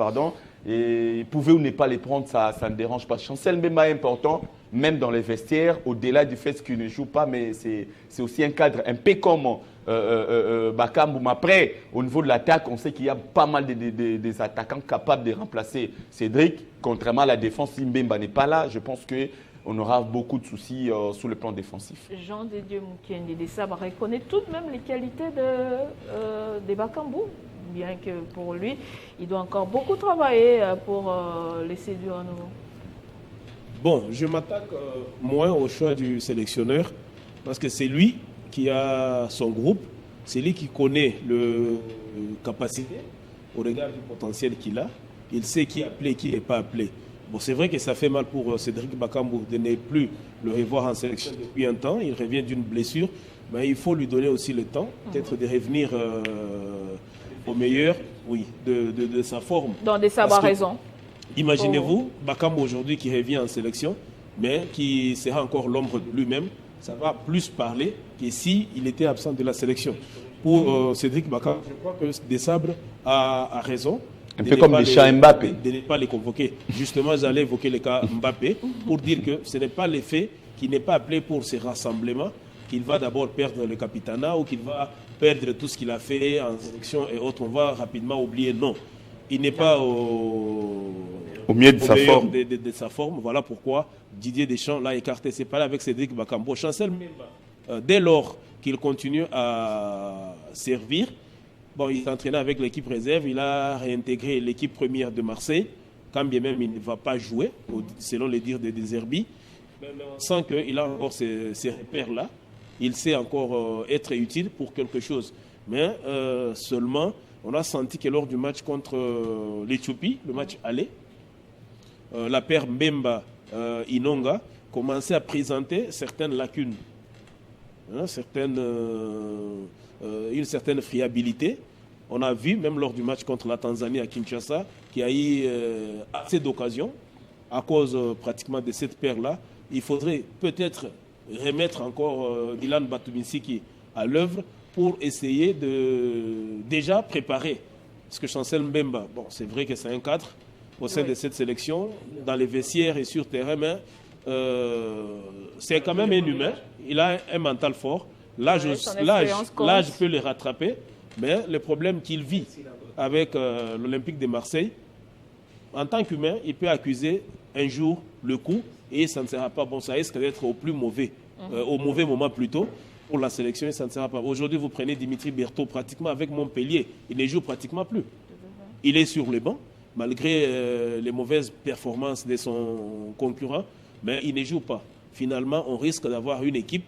Et pouvez ou ne pas les prendre, ça ne dérange pas. Chancel Mbemba est important, même dans les vestiaires, au-delà du fait qu'il ne joue pas, mais c'est aussi un cadre un peu comme Bakambu. Mais après, au niveau de l'attaque, on sait qu'il y a pas mal des attaquants capables de remplacer Cédric. Contrairement à la défense, si Mbemba n'est pas là, je pense qu'on aura beaucoup de soucis sur le plan défensif. Jean de Dieu Moukiendi Desabre reconnaît tout de même les qualités de Bakambu, bien que pour lui, il doit encore beaucoup travailler pour les séduire à nouveau. Bon, je m'attaque moins au choix du sélectionneur, parce que c'est lui qui a son groupe, c'est lui qui connaît le capacité au regard du potentiel qu'il a. Il sait qui est appelé, qui n'est pas appelé. Bon, c'est vrai que ça fait mal pour Cédric Bakambu de ne plus le revoir en sélection depuis un temps. Il revient d'une blessure, mais il faut lui donner aussi le temps, peut-être de revenir au meilleur, de sa forme. Dans Desabre a raison. Imaginez-vous, Bakambu aujourd'hui qui revient en sélection, mais qui sera encore l'ombre de lui-même. Ça va plus parler que s'il était absent de la sélection. Pour Cédric Bakambu, je crois que Desabre a raison. Un peu comme les chats Mbappé. De ne pas les convoquer. Justement, j'allais évoquer le cas Mbappé pour dire que ce n'est pas l'effet qu'il n'est pas appelé pour ces rassemblements, qu'il va d'abord perdre le capitanat ou qu'il va perdre tout ce qu'il a fait en sélection et autres. On va rapidement oublier. Non, il n'est pas au mieux de sa forme. De sa forme. Voilà pourquoi Didier Deschamps l'a écarté. C'est pas là avec Cédric Bakambu. Chancel Mbemba, dès lors qu'il continue à servir, bon, il s'est entraîné avec l'équipe réserve, il a réintégré l'équipe première de Marseille, quand bien même il ne va pas jouer, selon les dires de Deserbi. Mais on sent qu'il a encore ces repères-là. Il sait encore être utile pour quelque chose. Mais seulement, on a senti que lors du match contre l'Éthiopie, le match aller, la paire Mbemba-Inonga commençait à présenter certaines lacunes, une certaine friabilité. On a vu, même lors du match contre la Tanzanie à Kinshasa, qu'il y a eu assez d'occasions à cause pratiquement de cette paire-là. Il faudrait peut-être remettre encore Dylan Batumisiki à l'œuvre pour essayer de déjà préparer. Parce que Chancel Mbemba, bon, c'est vrai que c'est un cadre au sein de cette sélection, dans les vestiaires et sur terrain, mais c'est quand même un humain. Il a un mental fort. Là, je peux le rattraper. Mais le problème qu'il vit avec l'Olympique de Marseille, en tant qu'humain, il peut accuser un jour le coup et ça ne sera pas bon. Ça risque d'être au mauvais moment plutôt pour la sélection et ça ne sera pas. Aujourd'hui, vous prenez Dimitri Berthaud pratiquement avec Montpellier. Il ne joue pratiquement plus. Il est sur le banc, malgré les mauvaises performances de son concurrent, mais il ne joue pas. Finalement, on risque d'avoir une équipe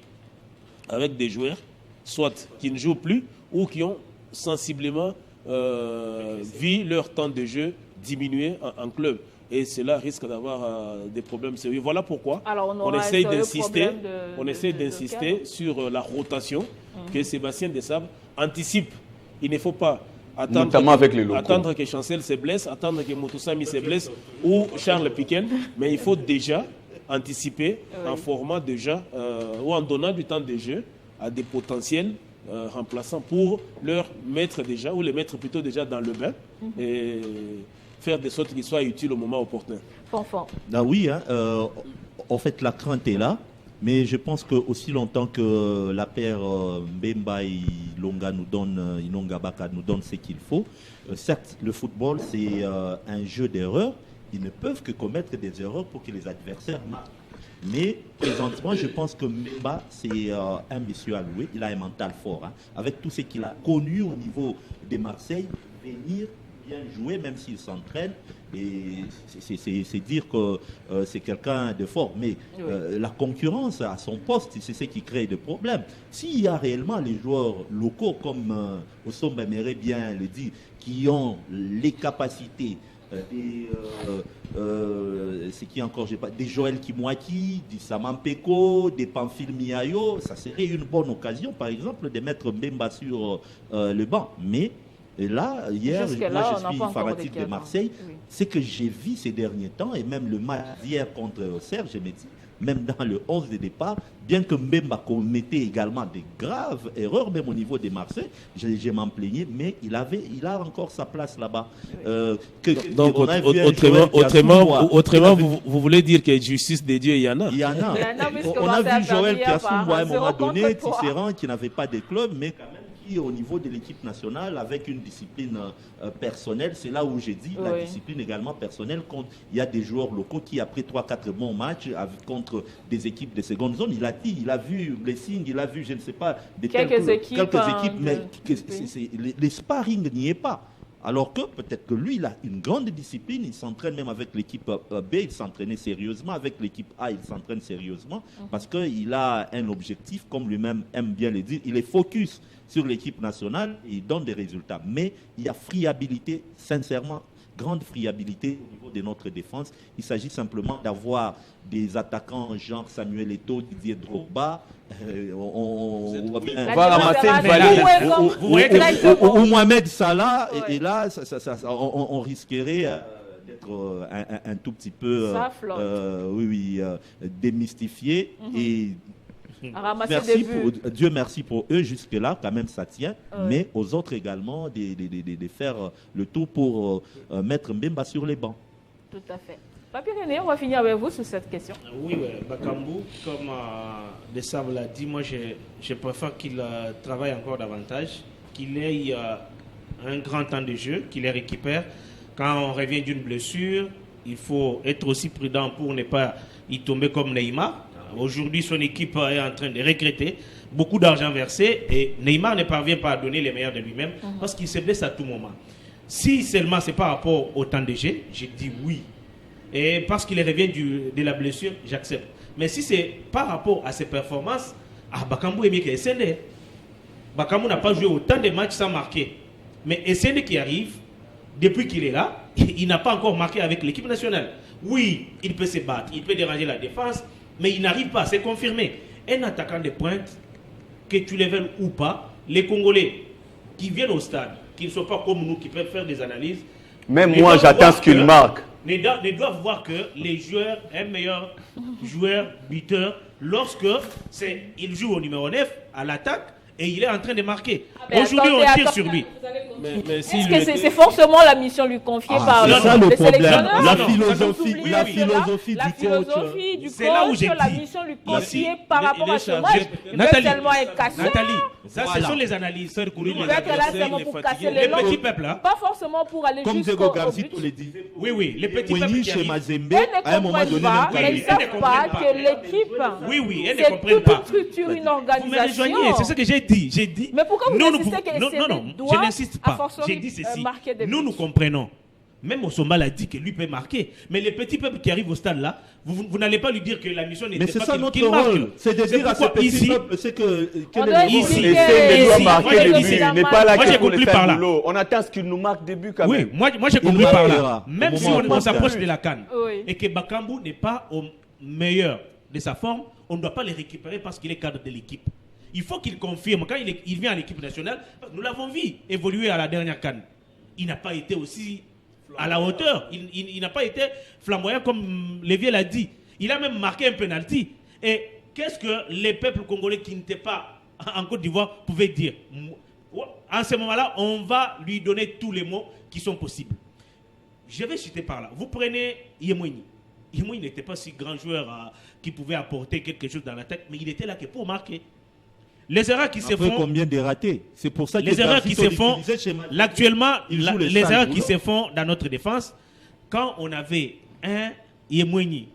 avec des joueurs, soit qui ne jouent plus ou qui ont sensiblement vu leur temps de jeu diminuer en club. Et cela risque d'avoir des problèmes sérieux. Voilà pourquoi on essaie d'insister sur la rotation que Sébastien Desabre anticipe. Il ne faut pas Notamment avec les locaux. Attendre que Chancel se blesse, attendre que Motosami se blesse ou Charles Piquet. Mais il faut déjà anticiper en formant déjà ou en donnant du temps de jeu à des potentiels remplaçants pour leur mettre déjà, ou les mettre plutôt déjà dans le bain et faire de sorte qu'ils soient utiles au moment opportun. Fanfan. Ah oui, hein, en fait la crainte est là, mais je pense que aussi longtemps que la paire Mbemba et Ilonga Ilonga Baka nous donne ce qu'il faut, certes le football c'est un jeu d'erreurs, ils ne peuvent que commettre des erreurs pour que les adversaires marquent. Mais présentement, je pense que Mbemba, c'est un monsieur à louer. Il a un mental fort. Hein. Avec tout ce qu'il a connu au niveau de Marseille, venir bien jouer, même s'il s'entraîne. Et c'est dire que c'est quelqu'un de fort. Mais la concurrence à son poste, c'est ce qui crée des problèmes. S'il y a réellement les joueurs locaux, comme Osomba aimerait bien le dire, qui ont les capacités, c'est qui encore, j'ai pas, des Joël Kimwaki, des Samampeko, des Pamphile Miayo, ça serait une bonne occasion par exemple de mettre Mbemba sur le banc. Mais là, hier, moi je suis fanatique de Marseille, ce que j'ai vu ces derniers temps, et même le match d'hier contre Auxerre, je me dis, même dans le 11 de départ, bien que Mbemba commettait également des graves erreurs, même au niveau de Marseille, je m'en plaignais, mais il a encore sa place là-bas. Donc, autrement vous voulez dire que justice des dieux, il y en a. Il y en a. On a vu Joël Kiassoumbo à un moment donné, Tisserand, qui n'avait pas de club, mais quand même au niveau de l'équipe nationale avec une discipline personnelle. C'est là où j'ai dit la discipline également personnelle. Quand il y a des joueurs locaux qui, après 3-4 bons matchs contre des équipes de seconde zone, il a dit, il a vu Blessing, il a vu, je ne sais pas, quelques équipes, mais les sparring n'y est pas. Alors que peut-être que lui, il a une grande discipline, il s'entraîne même avec l'équipe B, il s'entraînait sérieusement, avec l'équipe A, il s'entraîne sérieusement, parce qu'il a un objectif, comme lui-même aime bien le dire, il est focus sur l'équipe nationale, et il donne des résultats. Mais il y a friabilité, sincèrement, grande friabilité au niveau de notre défense. Il s'agit simplement d'avoir des attaquants genre Samuel Eto'o, Didier Drogba, on va ramasser ou Mohamed Salah, et là, on risquerait d'être un tout petit peu démystifié. Et Dieu merci pour eux, jusque-là, quand même ça tient, mais aux autres également de faire le tout pour mettre Mbemba sur les bancs. Tout à fait. Papi René, on va finir avec vous sur cette question. Oui, Bakambu, comme Dessav l'a dit, moi je préfère qu'il travaille encore davantage, qu'il ait un grand temps de jeu, qu'il les récupère. Quand on revient d'une blessure, il faut être aussi prudent pour ne pas y tomber comme Neymar. Aujourd'hui, son équipe est en train de regretter beaucoup d'argent versé et Neymar ne parvient pas à donner les meilleurs de lui-même parce qu'il se blesse à tout moment. Si seulement c'est par rapport au temps de jeu, je dis oui. Et parce qu'il revient de la blessure, j'accepte. Mais si c'est par rapport à ses performances, Bakambu est mieux que SND. Bakambu n'a pas joué autant de matchs sans marquer. Mais SND qui arrive, depuis qu'il est là, il n'a pas encore marqué avec l'équipe nationale. Oui, il peut se battre, il peut déranger la défense, mais il n'arrive pas, c'est confirmé. Un attaquant de pointe, que tu les veuilles ou pas, les Congolais qui viennent au stade, qui ne sont pas comme nous, qui peuvent faire des analyses. Même moi, j'attends ce qu'il marque. Ils doivent voir que les joueurs, un meilleur joueur, buteur, lorsque il joue au numéro 9, à l'attaque, et il est en train de marquer. Aujourd'hui, on tire sur lui. Est-ce que c'est forcément la mission lui confiée par le sélectionneur? La philosophie du coach. C'est là où j'ai dit. La mission lui confiée par rapport à ce match. Nathalie, ça, ce sont les analyses. Les petits peuples, là. Pas forcément pour aller jusqu'au but. Oui, les petits peuples qui arrivent. À un moment donné, ils ne savent pas que l'équipe, c'est toute une structure, une organisation. C'est ce que j'ai dit. Mais pourquoi vous insistez que je n'insiste pas. J'ai dit ceci. Nous comprenons. Même Osomba l'a dit que lui peut marquer. Mais les petits peuples qui arrivent au stade là, vous n'allez pas lui dire que la mission n'était pas qu'il marque. Mais c'est ça notre rôle. C'est de dire à ces petits peuples, c'est que... Ici, il doit marquer le but. Il n'est pas là pour le faire boulot. On attend ce qu'il nous marque des buts quand même. Oui, moi j'ai compris par là. Même si on s'approche de la CAN et que Bakambu n'est pas au meilleur de sa forme, on ne doit pas le récupérer parce qu'il est cadre de l'équipe. il faut qu'il confirme. Quand il vient à l'équipe nationale, nous l'avons vu évoluer à la dernière CAN. Il n'a pas été aussi à la hauteur. Il n'a pas été flamboyant comme Lévier l'a dit. Il a même marqué un penalty. Et qu'est-ce que les peuples congolais qui n'étaient pas en Côte d'Ivoire pouvaient dire? En ce moment-là, on va lui donner tous les mots qui sont possibles. Je vais citer par là. Vous prenez Yemweni. Yemweni n'était pas si grand joueur qui pouvait apporter quelque chose dans la tête, mais il était là que pour marquer. Les erreurs qui se font. Combien de ratés? C'est pour ça que les erreurs qui se font. Actuellement, les erreurs qui se font dans notre défense, quand on avait un Yemweni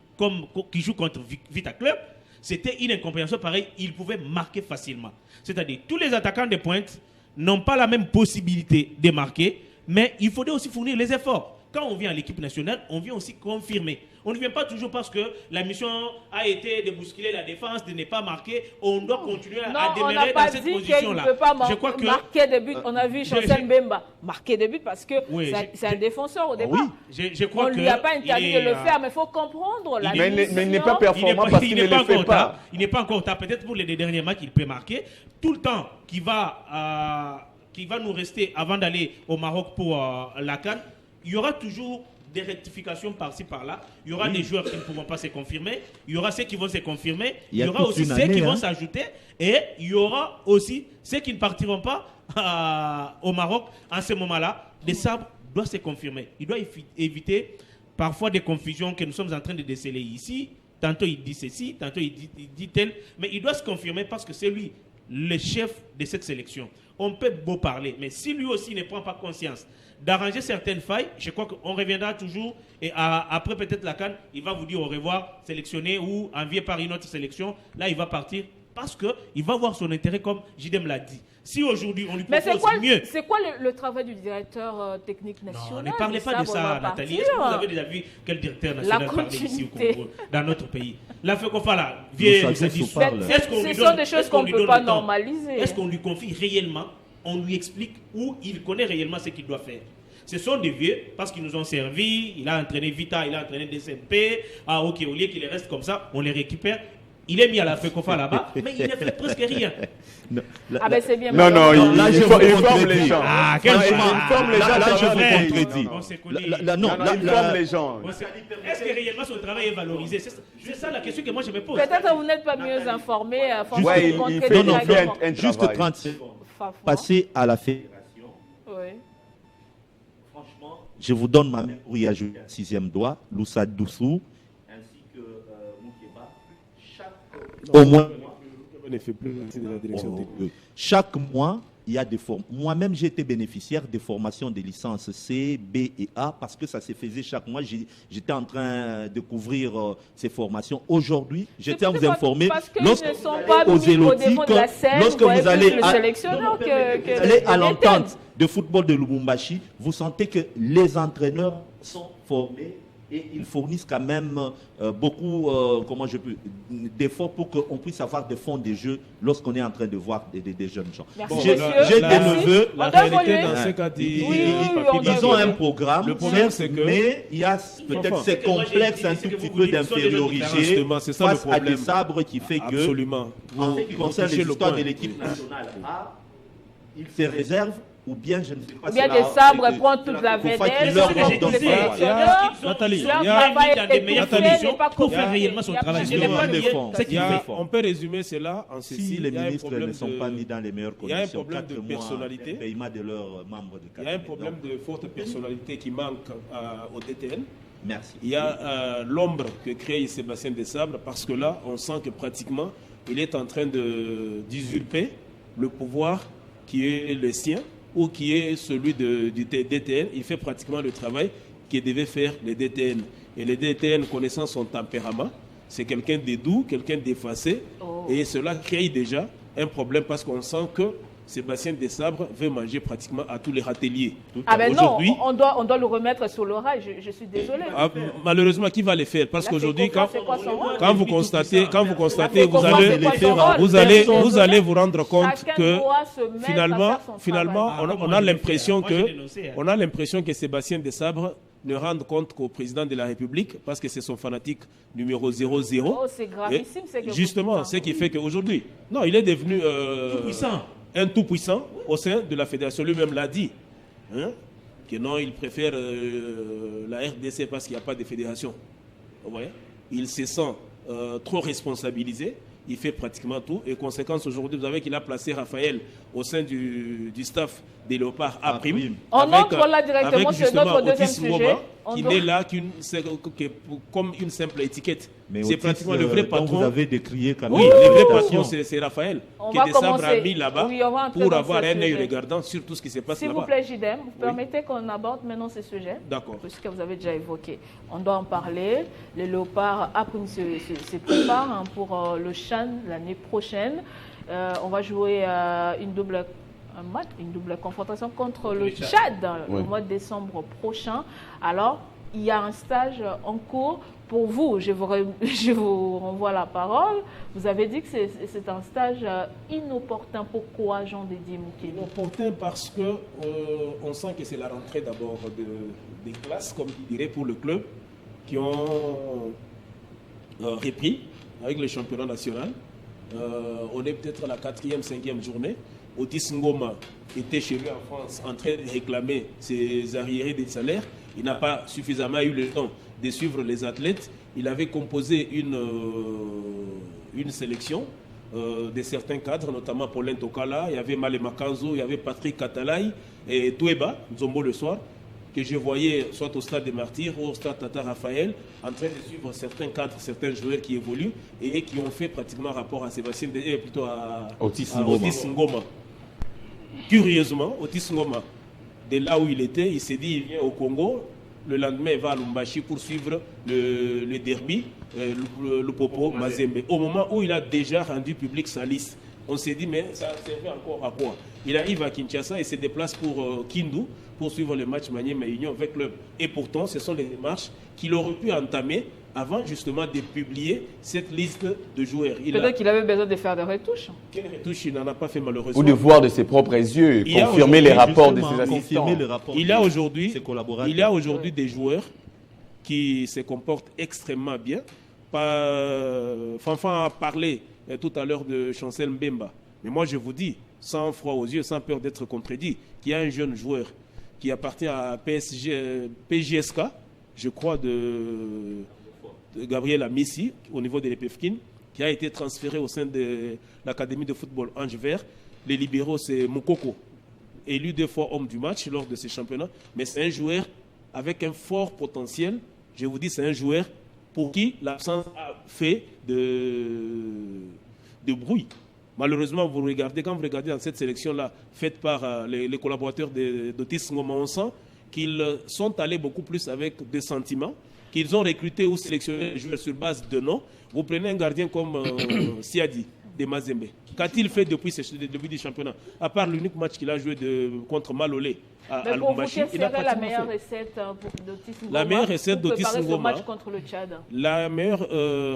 qui joue contre Vita Club, c'était une incompréhension pareille. Il pouvait marquer facilement. C'est-à-dire, tous les attaquants de pointe n'ont pas la même possibilité de marquer, mais il faudrait aussi fournir les efforts. Quand on vient à l'équipe nationale, on vient aussi confirmer. On ne vient pas toujours parce que la mission a été de bousculer la défense, de ne pas marquer. On doit continuer à demeurer dans cette position-là. Je crois que marquer des buts. On a vu Chancel Mbemba marquer des buts parce que c'est un défenseur au départ. Je crois on ne lui a pas interdit de le faire, mais il faut comprendre la mais il n'est pas performant parce qu'il ne le fait pas. Il n'est pas encore tard. Peut-être pour les derniers matchs, il peut marquer. Tout le temps qui va nous rester avant d'aller au Maroc pour la CAN, il y aura toujours des rectifications par-ci, par-là. Il y aura des joueurs qui ne pourront pas se confirmer. Il y aura ceux qui vont se confirmer. Il y aura aussi ceux qui vont s'ajouter. Et il y aura aussi ceux qui ne partiront pas au Maroc en ce moment-là. Les sabres doivent se confirmer. Il doit éviter parfois des confusions que nous sommes en train de déceler ici. Tantôt il dit ceci, tantôt il dit tel. Mais il doit se confirmer parce que c'est lui le chef de cette sélection. On peut beau parler, mais si lui aussi ne prend pas conscience d'arranger certaines failles, je crois qu'on reviendra toujours et après peut-être la CAN, il va vous dire au revoir, sélectionné ou envié par une autre sélection. Là, il va partir parce qu'il va voir son intérêt comme Jidem l'a dit. Si aujourd'hui on lui propose mieux... C'est quoi le travail du directeur technique national? Non, ne parlez pas de ça, Nathalie. Est-ce que vous avez déjà vu quel directeur national parler ici au Congo, dans notre pays? La FECOFA, là, ce sont des choses qu'on ne peut pas normaliser. Est-ce qu'on lui confie réellement? On lui explique où il connaît réellement ce qu'il doit faire. Ce sont des vieux parce qu'ils nous ont servi. Il a entraîné Vita, il a entraîné DCMP. Ok, au lieu qu'il reste comme ça, on les récupère. Il est mis à la FECOFA là-bas, mais il ne fait presque rien. Ben c'est bien. Non, il forme les gens. Quel Là, je vous contredis. Il forme les gens. Est-ce que réellement son travail est valorisé? C'est ça la question que moi je me pose. Peut-être que vous n'êtes pas mieux informé. Il fait bien un juste 30 secondes. Passer à la fédération. Oui. Franchement, je vous donne ma main pour y ajouter un 6e doigt, Loussa Doussou, ainsi que Moukeba. Au moins, chaque mois, il y a des formations. Moi-même, j'ai été bénéficiaire des formations de licences C, B et A parce que ça se faisait chaque mois. J'étais en train de couvrir ces formations. Aujourd'hui, je tiens à vous informer. Lorsque vous allez à l'entente de football de Lubumbashi, vous sentez que les entraîneurs sont formés et ils fournissent quand même beaucoup d'efforts pour qu'on puisse avoir des fonds de jeu lorsqu'on est en train de voir des jeunes gens. J'ai des neveux. La réalité dans ce cas, ils ont un programme, mais il y a peut-être ces complexes un tout petit peu d'infériorité face à des sabres qui fait que, en ce qui concerne l'histoire de l'équipe nationale, ils se réservent. Ou bien, je ne sais pas. Bien des sabres prennent toute la vedette. Nathalie, il y a dans des meilleures conditions pour faire réellement son travail. On peut résumer cela en ceci. Si les ministres ne sont pas mis dans les meilleures conditions, il y a un problème de personnalité. De leurs membres de il y a un problème de forte personnalité qui manque au DTN. Merci. Il y a l'ombre que crée Sébastien Desabre parce que là, on sent que pratiquement, il est en train d'usurper le pouvoir qui est le sien ou qui est celui du DTN. Il fait pratiquement le travail que devait faire le DTN. Et le DTN, connaissant son tempérament, c'est quelqu'un de doux, quelqu'un d'effacé. Et cela crée déjà un problème parce qu'on sent que Sébastien Desabre veut manger pratiquement à tous les râteliers. Non, on doit le remettre sur le rail, je suis désolé. Malheureusement, qui va le faire? Parce qu'aujourd'hui, quand vous constatez, vous allez vous rendre compte que finalement, on a l'impression que Sébastien Desabre ne rende compte qu'au président de la République, parce que c'est son fanatique numéro 00. Oh, c'est gravissime, c'est que justement, ce qui fait qu'aujourd'hui, non, il est devenu un tout-puissant au sein de la fédération. Lui-même l'a dit, hein, que non, il préfère la RDC parce qu'il n'y a pas de fédération. Ouais. Il se sent trop responsabilisé. Il fait pratiquement tout. Et conséquence, aujourd'hui, vous savez qu'il a placé Raphaël au sein du staff des Léopards A'. On entre là directement sur notre deuxième sujet. Qui n'est là comme une simple étiquette. C'est pratiquement le vrai patron. Vous avez décrié quand même. Oui, le vrai patron, c'est Raphaël. Qui a mis là-bas pour avoir un œil regardant sur tout ce qui se passe là-bas. S'il vous plaît, Jidem, vous permettez qu'on aborde maintenant ce sujet? D'accord. Puisque vous avez déjà évoqué. On doit en parler. Les Léopards A' se préparent pour le CHAN l'année prochaine. On va jouer une double confrontation contre le Tchad le mois de décembre prochain. Alors, il y a un stage en cours. Pour vous, je vous renvoie la parole. Vous avez dit que c'est un stage inopportun. Pourquoi, Jean Dédié Moukeli? Inopportun parce qu'on sent que c'est la rentrée d'abord des classes, comme il dirait, pour le club, qui ont repris avec le championnat national. On est peut-être à la 4e, 5e journée. Otis Ngoma était chez lui en France en train de réclamer ses arriérés des salaires. Il n'a pas suffisamment eu le temps de suivre les athlètes. Il avait composé une sélection de certains cadres, notamment Paulin Tokala, il y avait Malé Makanzo, il y avait Patrick Katalay et Toueba, Nzombo le soir, que je voyais soit au stade des Martyrs ou au stade Tata Raphaël, en train de suivre certains cadres, certains joueurs qui évoluent et qui ont fait pratiquement rapport à Sébastien, plutôt à Otis Ngoma. Curieusement, Otis Ngoma, de là où il était, il s'est dit il vient au Congo. Le lendemain, il va à Lumbashi pour suivre le derby, le Popo Mazembe. Au moment où il a déjà rendu public sa liste, on s'est dit, mais ça servait encore à quoi? Il arrive à Kinshasa et se déplace pour Kindu pour suivre le match Maniema-Union avec le. Et pourtant, ce sont les démarches qu'il aurait pu entamer avant justement de publier cette liste de joueurs. Peut-être qu'il avait besoin de faire des retouches. Quelles retouches il n'en a pas fait malheureusement. Ou de voir de ses propres yeux, confirmer les rapports de ses assistants. Il a aujourd'hui des joueurs qui se comportent extrêmement bien. Fanfan a parlé tout à l'heure de Chancel Mbemba. Mais moi je vous dis, sans froid aux yeux, sans peur d'être contredit, qu'il y a un jeune joueur qui appartient à PJSK, je crois de Gabriel Amissi, au niveau de l'EPFKIN, qui a été transféré au sein de l'Académie de football Ange Vert. Les libéraux, c'est Moukoko, élu 2 fois homme du match lors de ces championnats. Mais c'est un joueur avec un fort potentiel. Je vous dis, c'est un joueur pour qui l'absence a fait de bruit. Malheureusement, quand vous regardez dans cette sélection-là, faite par les collaborateurs d'Otis Ngoma, on sent qu'ils sont allés beaucoup plus avec des sentiments, qu'ils ont recruté ou sélectionné les joueurs sur base de noms. Vous prenez un gardien comme Siadi de Mazembe. Qu'a-t-il fait depuis le début du championnat? À part l'unique match qu'il a joué contre Malolé à Lumbashi, il n'a pas la meilleure recette d'Otis Ngoma. La meilleure recette d'Otis Ngoma, contre le Tchad. La meilleure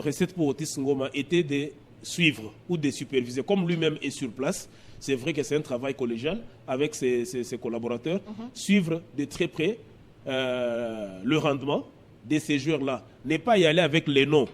recette pour Otis Ngoma était de suivre ou de superviser, comme lui-même est sur place. C'est vrai que c'est un travail collégial avec ses collaborateurs. Suivre de très près le rendement de ces joueurs-là. Ne pas y aller avec les noms.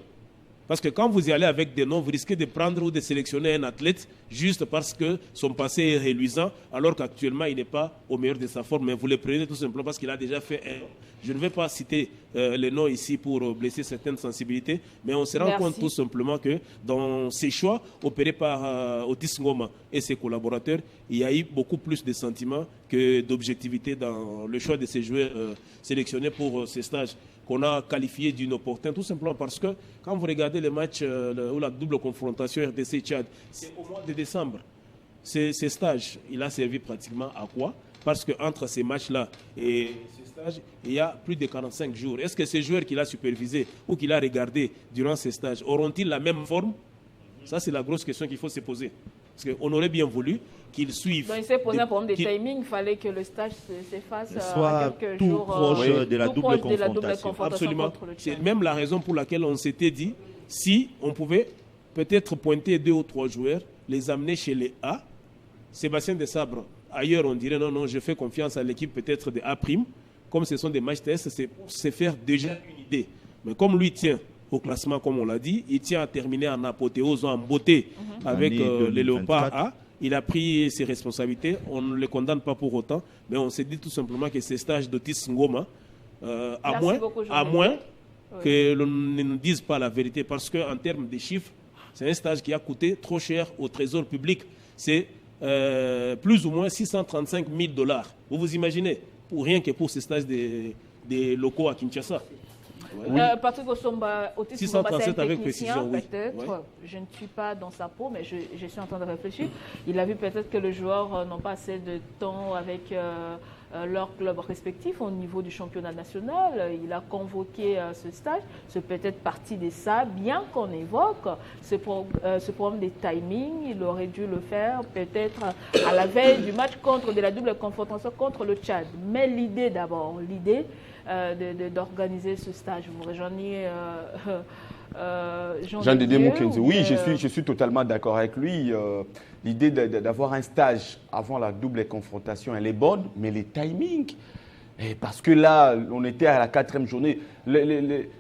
Parce que quand vous y allez avec des noms, vous risquez de prendre ou de sélectionner un athlète juste parce que son passé est reluisant, alors qu'actuellement il n'est pas au meilleur de sa forme. Mais vous le prenez tout simplement parce qu'il a déjà fait un. Je ne vais pas citer les noms ici pour blesser certaines sensibilités, mais on se rend compte tout simplement que dans ces choix opérés par Otis Ngoma et ses collaborateurs, il y a eu beaucoup plus de sentiments que d'objectivité dans le choix de ces joueurs sélectionnés pour ces stages qu'on a qualifié d'inopportun, tout simplement parce que quand vous regardez les matchs ou la double confrontation RDC-Tchad, c'est au mois de décembre. Ces stages, il a servi pratiquement à quoi? Parce qu'entre ces matchs-là et ces stages, il y a plus de 45 jours. Est-ce que ces joueurs qu'il a supervisés ou qu'il a regardés durant ces stages auront-ils la même forme? Ça, c'est la grosse question qu'il faut se poser. Parce qu'on aurait bien voulu qu'ils suivent. Donc il s'est posé un problème de timing. Il fallait que le stage se fasse à quelques jours proche de la double confrontation. Absolument. C'est même la raison pour laquelle on s'était dit, si on pouvait peut-être pointer 2 ou 3 joueurs, les amener chez les A. Sébastien Desabre, ailleurs on dirait non, je fais confiance à l'équipe peut-être de A', comme ce sont des matchs tests, c'est pour se faire déjà une idée. Mais comme lui tient au classement, comme on l'a dit, il tient à terminer en apothéose, en beauté avec les Léopards A. Il a pris ses responsabilités, on ne le condamne pas pour autant, mais on s'est dit tout simplement que ces stages d'Otis Ngoma, à moins que l'on ne nous dise pas la vérité, parce qu'en termes de chiffres, c'est un stage qui a coûté trop cher au trésor public. C'est plus ou moins 635 000 $. Vous vous imaginez, pour rien que pour ces stages des locaux à Kinshasa. Oui. Patrick Osomba, Otis Ngoma, c'est un technicien, peut-être. Oui. Je ne suis pas dans sa peau, mais je suis en train de réfléchir. Il a vu peut-être que les joueurs n'ont pas assez de temps avec leur club respectif au niveau du championnat national. Il a convoqué ce stage. C'est peut-être partie de ça, bien qu'on évoque ce problème des timings. Il aurait dû le faire peut-être à la veille du match de la double confrontation contre le Tchad. Mais l'idée d'abord, d'organiser ce stage. Vous rejoignez Jean-Didier Mukenzi. Oui, je suis totalement d'accord avec lui. L'idée d'avoir un stage avant la double confrontation, elle est bonne, mais les timings, parce que là, on était à la 4e journée.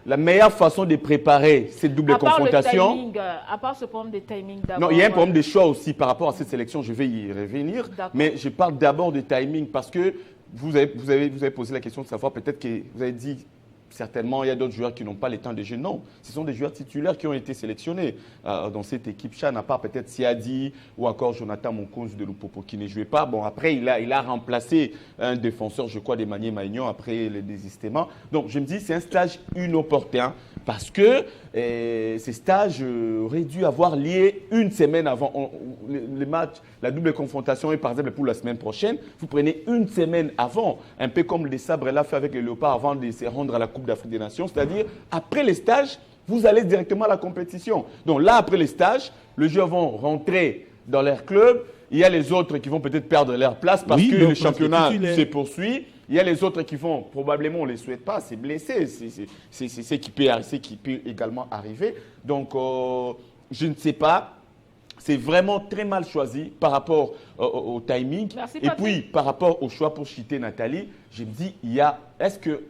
La meilleure façon de préparer cette double confrontation... à part ce problème des timings d'abord... Non, il y a un problème de choix aussi par rapport à cette sélection, je vais y revenir. Mais je parle d'abord des timings parce que vous avez posé la question de savoir, peut-être que vous avez dit, certainement, il y a d'autres joueurs qui n'ont pas le temps de jeu. Non, ce sont des joueurs titulaires qui ont été sélectionnés dans cette équipe Chan, à part peut-être Siadi ou encore Jonathan Monkonz de Lupopo qui ne jouait pas. Bon, après, il a remplacé un défenseur, je crois, d'Emmanuel Maignan après le désistement. Donc, je me dis, c'est un stage inopportun parce que ces stages auraient dû avoir lieu une semaine avant les matchs. La double confrontation est par exemple pour la semaine prochaine. Vous prenez une semaine avant, un peu comme les Sabres l'a fait avec les Léopards avant de se rendre à la Coupe d'Afrique des Nations. C'est-à-dire, après les stages, vous allez directement à la compétition. Donc là, après les stages, les joueurs vont rentrer dans leur club. Il y a les autres qui vont peut-être perdre leur place parce que le championnat se poursuit. Il y a les autres qui vont, probablement, on ne les souhaite pas, c'est blessé. C'est ce qui peut également arriver. Donc, je ne sais pas. C'est vraiment très mal choisi par rapport au timing. Merci, et puis, par rapport au choix pour citer Nathalie, je me dis, est-ce que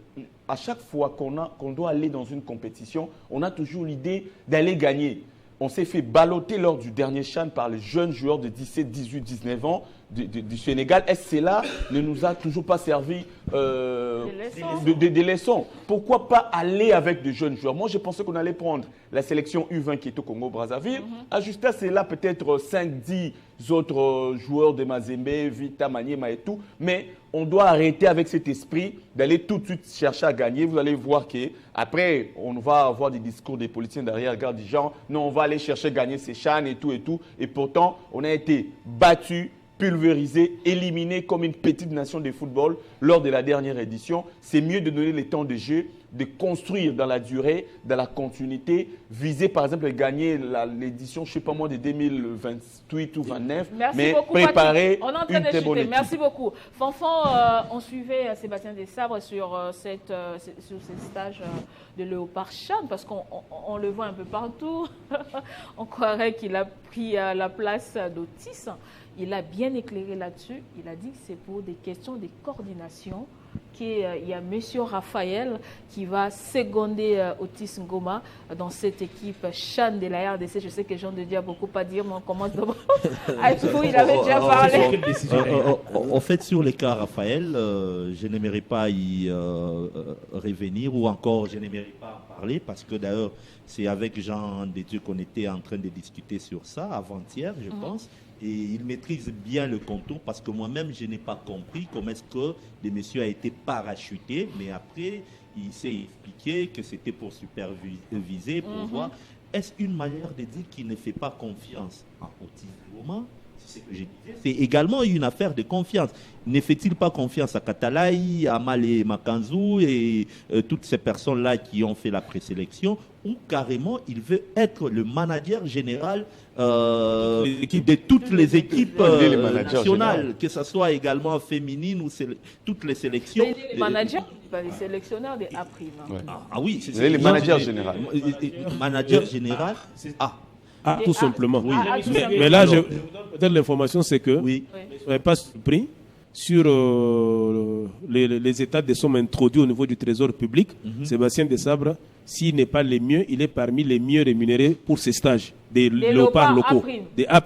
à chaque fois qu'on doit aller dans une compétition, on a toujours l'idée d'aller gagner? On s'est fait balloter lors du dernier CHAN par les jeunes joueurs de 17, 18, 19 ans du Sénégal. Est-ce que cela ne nous a toujours pas servi des leçons? Pourquoi pas aller avec de jeunes joueurs? Moi, je pensais qu'on allait prendre la sélection U20 qui est au Congo-Brazzaville, ajuster à cela peut-être 5-10 autres joueurs de Mazembe, Vita, Maniema et tout. Mais on doit arrêter avec cet esprit d'aller tout de suite chercher à gagner. Vous allez voir qu'après, on va avoir des discours des politiciens derrière, regarde des gens, non, on va aller chercher à gagner ces CHAN et tout et tout. Et pourtant, on a été battus, pulvérisé, éliminé comme une petite nation de football lors de la dernière édition. C'est mieux de donner le temps de jeu, de construire dans la durée, dans la continuité, viser par exemple à gagner l'édition, je ne sais pas moi, de 2028 ou 2029, mais beaucoup, préparer on est en train une très bonne équipe. Merci beaucoup. Fanfan, on suivait Sébastien Desabre sur ces stages de Léopard Chan, parce qu'on le voit un peu partout. On croirait qu'il a pris la place d'Otis. Il a bien éclairé là-dessus. Il a dit que c'est pour des questions de coordination qu'il y a M. Raphaël qui va seconder Otis Ngoma dans cette équipe Chan de la RDC. Je sais que Jean de Dieu a beaucoup à dire, mais on commence d'abord à tout. Il avait déjà parlé. En fait, sur les cas Raphaël, je n'aimerais pas y revenir ou encore je n'aimerais pas en parler parce que d'ailleurs, c'est avec Jean de Dieu qu'on était en train de discuter sur ça avant-hier, je pense. Et il maîtrise bien le contour parce que moi-même, je n'ai pas compris comment est-ce que le monsieur a été parachuté. Mais après, il s'est expliqué que c'était pour superviser, pour voir. Est-ce une manière de dire qu'il ne fait pas confiance à Otis Ngoma? C'est ce que je disais. C'est également une affaire de confiance. Ne fait-il pas confiance à Katalaï, à Malé Makanzou et toutes ces personnes-là qui ont fait la présélection, ou carrément il veut être le manager général de toutes les équipes nationales, que ce soit également féminine ou toutes les sélections. Les managers, les sélectionneurs des A'. Ah oui, c'est les managers généraux. Manager général. Tout simplement. Oui. Mais là, peut-être l'information, c'est que vous n'avez pas surpris sur les états de somme introduits au niveau du trésor public, Sébastien Desabre, s'il n'est pas le mieux, il est parmi les mieux rémunérés pour ses stages des léopards locaux, des A'.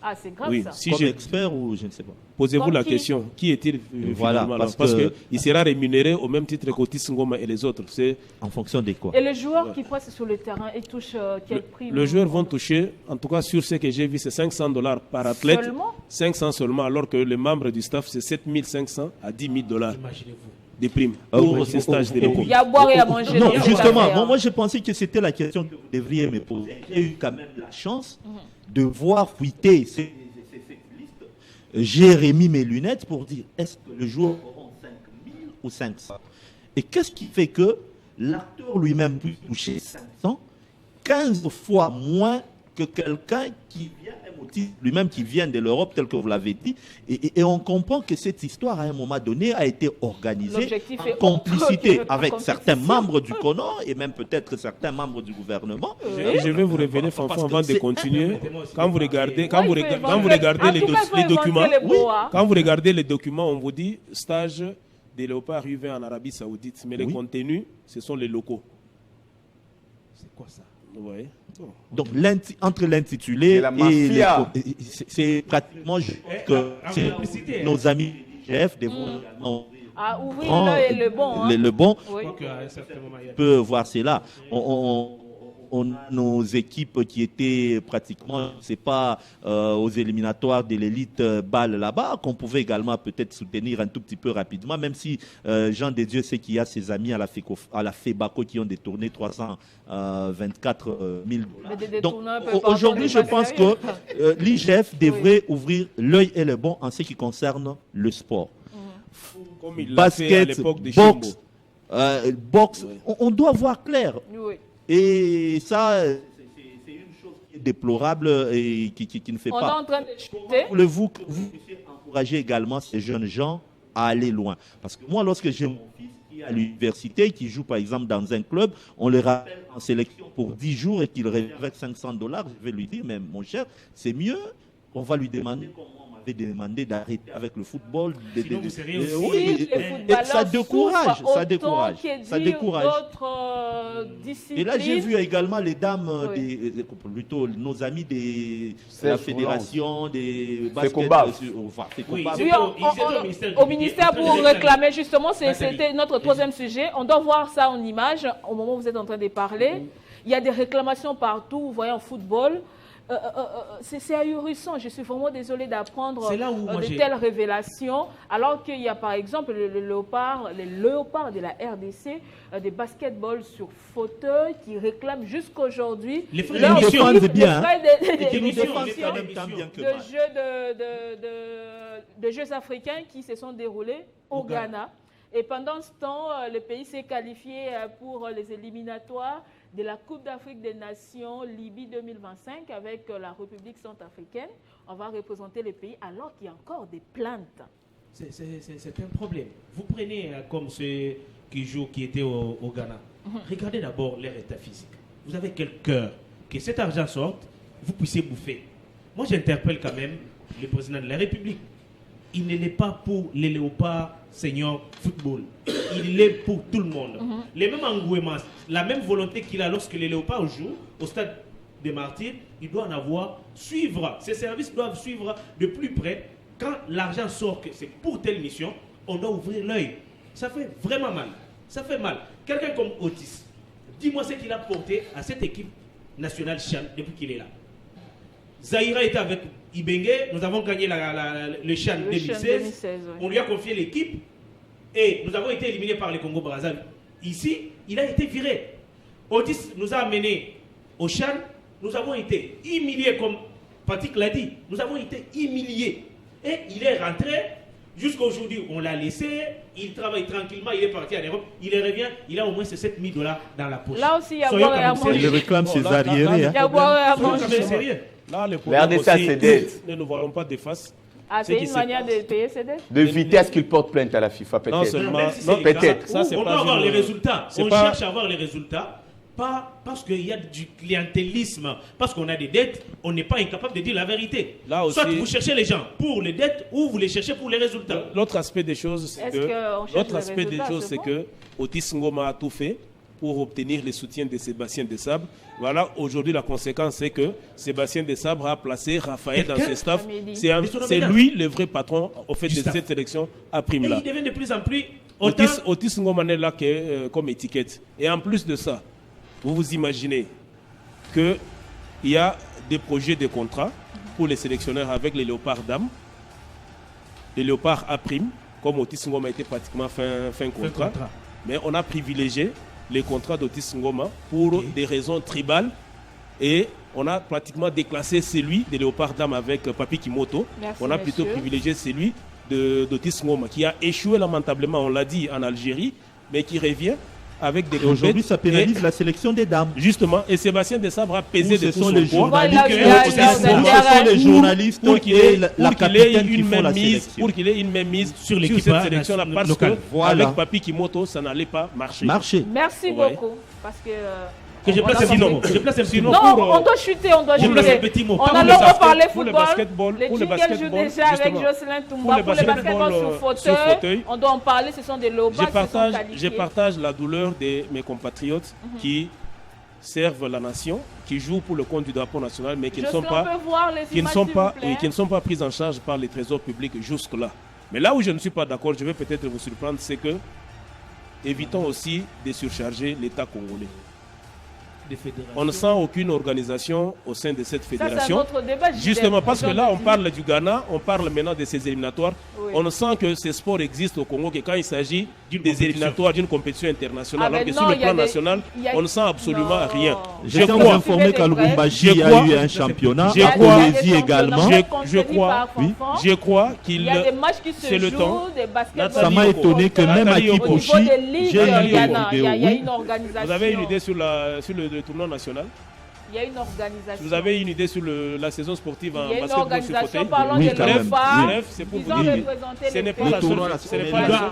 Ah, c'est grave oui, ça. si Comme expert ou je ne sais pas. Posez-vous la question, qui est-il Voilà, parce qu'il sera rémunéré au même titre qu'Otis Ngoma et les autres. C'est en fonction de quoi? Et les joueurs qui passent sur le terrain, ils touchent quel prix? Les joueurs vont toucher, en tout cas sur ce que j'ai vu, c'est $500 par athlète. Seulement 500 seulement, alors que les membres du staff, c'est $7 500 à $10 000 Imaginez-vous. des primes pour ces stages de locaux. il y a à boire et à manger. Non, il y a justement, à faire. moi je pensais que c'était la question que vous devriez me poser. J'ai eu quand même la chance de voir fuiter cette liste. J'ai remis mes lunettes pour dire est-ce que le joueur aura 5 000 ou 500? Et qu'est-ce qui fait que l'acteur lui-même peut toucher 500, 15 fois moins que quelqu'un qui vient, un motif lui-même qui vient de l'Europe, tel que vous l'avez dit, et on comprend que cette histoire, à un moment donné, a été organisée L'objectif en est complicité en avec complicité. certains membres du CONOR et même peut-être certains membres du gouvernement. Je vais vous révéler, Fanfan, avant de continuer. Quand vous regardez, Ouais, il faut quand vous regardez inventer. En tout cas, il faut les documents, inventer les beaux, hein. quand vous regardez les documents, on vous dit stage des léopards arrivés en Arabie Saoudite, mais les contenus, ce sont les locaux. C'est quoi ça? Ouais. Bon. Donc entre l'intitulé Et la mafia. c'est pratiquement juste que en c'est complicité, nos amis du GF devront également Ah, ouvrir l'œil et le bon. Hein. le bon. Oui. Je crois qu'à un certain moment, il y a- Peut voir cela. On a nos équipes qui étaient pratiquement, c'est pas aux éliminatoires de l'élite balle là-bas, qu'on pouvait également peut-être soutenir un tout petit peu rapidement, même si Jean de Dieu sait qu'il y a ses amis à la FEBACO qui ont détourné 324 000 Mais des $. Donc détourneurs peuvent pas aujourd'hui, je encore pense sérieux. que l'IGF devrait ouvrir l'œil et le bon en ce qui concerne le sport. Comme il l'a fait à Basket, l'époque de Chimbo. boxe, boxe, on doit voir clair. Oui. Et ça, c'est une chose qui est déplorable et qui ne fait On est pas. en train de chuter. Voulez-vous que vous puissiez encourager également ces jeunes gens à aller loin? Parce que moi, lorsque j'ai mon fils qui est à l'université, qui joue par exemple dans un club, on le rappelle en sélection pour 10 jours et qu'il revient avec $500, je vais lui dire, mais mon cher, c'est mieux. On va lui demander comment on m'avait demandé d'arrêter avec le football. Sinon, vous seriez aussi- Oui, Si et les footballeurs ça décourage, souffrent ça décourage, autant que ça dire décourage. d'autres disciplines. Et là, j'ai vu également les dames, Oui. plutôt nos amis de C'est la fédération des Fecoba. enfin, Oui, Fecoba. Oui, au ministère pour réclamer justement, c'était notre troisième sujet. On doit voir ça en image au moment où vous êtes en train de parler. Il y a des réclamations partout, vous voyez en football. C'est ahurissant. Je suis vraiment désolée d'apprendre C'est là où moi de j'ai- telles révélations. Alors qu'il y a par exemple les léopards de la RDC, des basketballs sur fauteuil qui réclament jusqu'aujourd'hui Les frais leur d'émission. prix, Ils les défendent bien, frais Les émissions, d'émission les frais d'émission. bien que de mal. jeux de jeux africains qui se sont déroulés au Ghana. Et pendant ce temps, le pays s'est qualifié pour les éliminatoires de la Coupe d'Afrique des Nations Libye 2025 avec la République centrafricaine. On va représenter le pays alors qu'il y a encore des plaintes. C'est un problème. Vous prenez comme ceux qui étaient au Ghana. Regardez d'abord leur état physique. Vous avez quel cœur que cet argent sorte, vous puissiez bouffer. Moi, j'interpelle quand même le président de la République. Il ne l'est pas pour les léopards senior football. Il l'est pour tout le monde. Les mêmes engouements, la même volonté qu'il a lorsque les léopards jouent au stade des Martyrs, il doit en avoir, suivre. Ces services doivent suivre de plus près. Quand l'argent sort que c'est pour telle mission, on doit ouvrir l'œil. Ça fait vraiment mal. Ça fait mal. Quelqu'un comme Otis, dis-moi ce qu'il a porté à cette équipe nationale Chan depuis qu'il est là. Zahira était avec Ibenge, nous avons gagné le Chan 2016. Oui. On lui a confié l'équipe et nous avons été éliminés par le Congo-Brazzaville. Ici, il a été viré. Otis nous a amenés au Chan, nous avons été humiliés, comme Patrick l'a dit, nous avons été humiliés. Et il est rentré, jusqu'à aujourd'hui, on l'a laissé, il travaille tranquillement, il est parti en Europe, il revient, il a au moins ces $7 000 dans la poche. Là aussi, il y a Soyons boire et à quand même Il manger. réclame ses arriérés. Il y a boire et à Soyons quand manger. même sérieux. Là, le La problème RDC a aussi, ses dettes. ne nous voyons pas des faces. Ah, Ce c'est qui une se manière passe. de payer ses dettes. De vitesse qu'il porte plainte à la FIFA, Non peut-être. seulement, Même si c'est non, le cas, peut-être. ça c'est on pas doit avoir une- les résultats. c'est On pas- cherche à avoir les résultats. pas parce qu'il y a du clientélisme, parce qu'on a des dettes, on n'est pas incapable de dire la vérité. Là aussi, soit vous cherchez les gens pour les dettes ou vous les cherchez pour les résultats. L'autre aspect des choses, c'est que Otis Ngoma a tout fait pour obtenir le soutien de Sébastien Desabre. Voilà, aujourd'hui, la conséquence, c'est que Sébastien Desabre a placé Raphaël dans ses staffs. C'est lui le vrai patron au fait de cette sélection à prime-là. Il devient de plus en plus... Otis Ngoma n'est là comme étiquette. Et en plus de ça, vous vous imaginez qu'il y a des projets de contrat pour les sélectionneurs avec les Léopards dames, les Léopards à prime, comme Otis Ngoma était pratiquement fin contrat. Mais on a privilégié les contrats d'Otis Ngoma pour des raisons tribales et on a pratiquement déclassé celui des Léopards dames avec Papi Kimoto. On a plutôt privilégié celui d'Otis Ngoma qui a échoué lamentablement, on l'a dit, en Algérie, mais qui revient avec des... Aujourd'hui, ça pénalise la sélection des dames. Justement, et Sébastien Desabre a pesé de tout son poids. Ce sont les journalistes pour qu'il ait une même mise sur cette sélection-là, parce qu'avec Papi Kimoto, ça n'allait pas marcher. Merci beaucoup. Parce que... Que je place un petit mot. Non, on doit chuter, on doit chuter. On a l'heure parler football. Les jingles jouent déjà avec Jocelyn Toumba. Pour le basketball sur fauteuil, on doit en parler. Ce sont des lobas qui sont qualifiés. Je partage la douleur de mes compatriotes qui servent la nation, qui jouent pour le compte du drapeau national, mais qui ne sont pas pris en charge par les trésors publics jusque-là. Mais là où je ne suis pas d'accord, je vais peut-être vous surprendre, c'est que évitons aussi de surcharger l'État congolais. On ne sent aucune organisation au sein de cette fédération. Ça, c'est un autre débat, justement parce que là, on parle du Ghana, on parle maintenant de ces éliminatoires. Oui. On sent que ces sports existent au Congo, que quand il s'agit des éliminatoires d'une compétition internationale, alors que sur le plan national, on ne sent absolument rien. Je crois informé qu'à Lubumbashi, a eu un championnat, à Polésie également. Je crois qu'il y a des matchs qui se jouent, des basketball. Ça m'a étonné que même à Kipushi, j'ai une organisation. Vous avez une idée sur le tournoi national? Il y a une organisation. Vous avez une idée sur la saison sportive en basketball? Il y a une organisation parlant de l'OFA. C'est pour vous dire. Ce n'est pas la seule.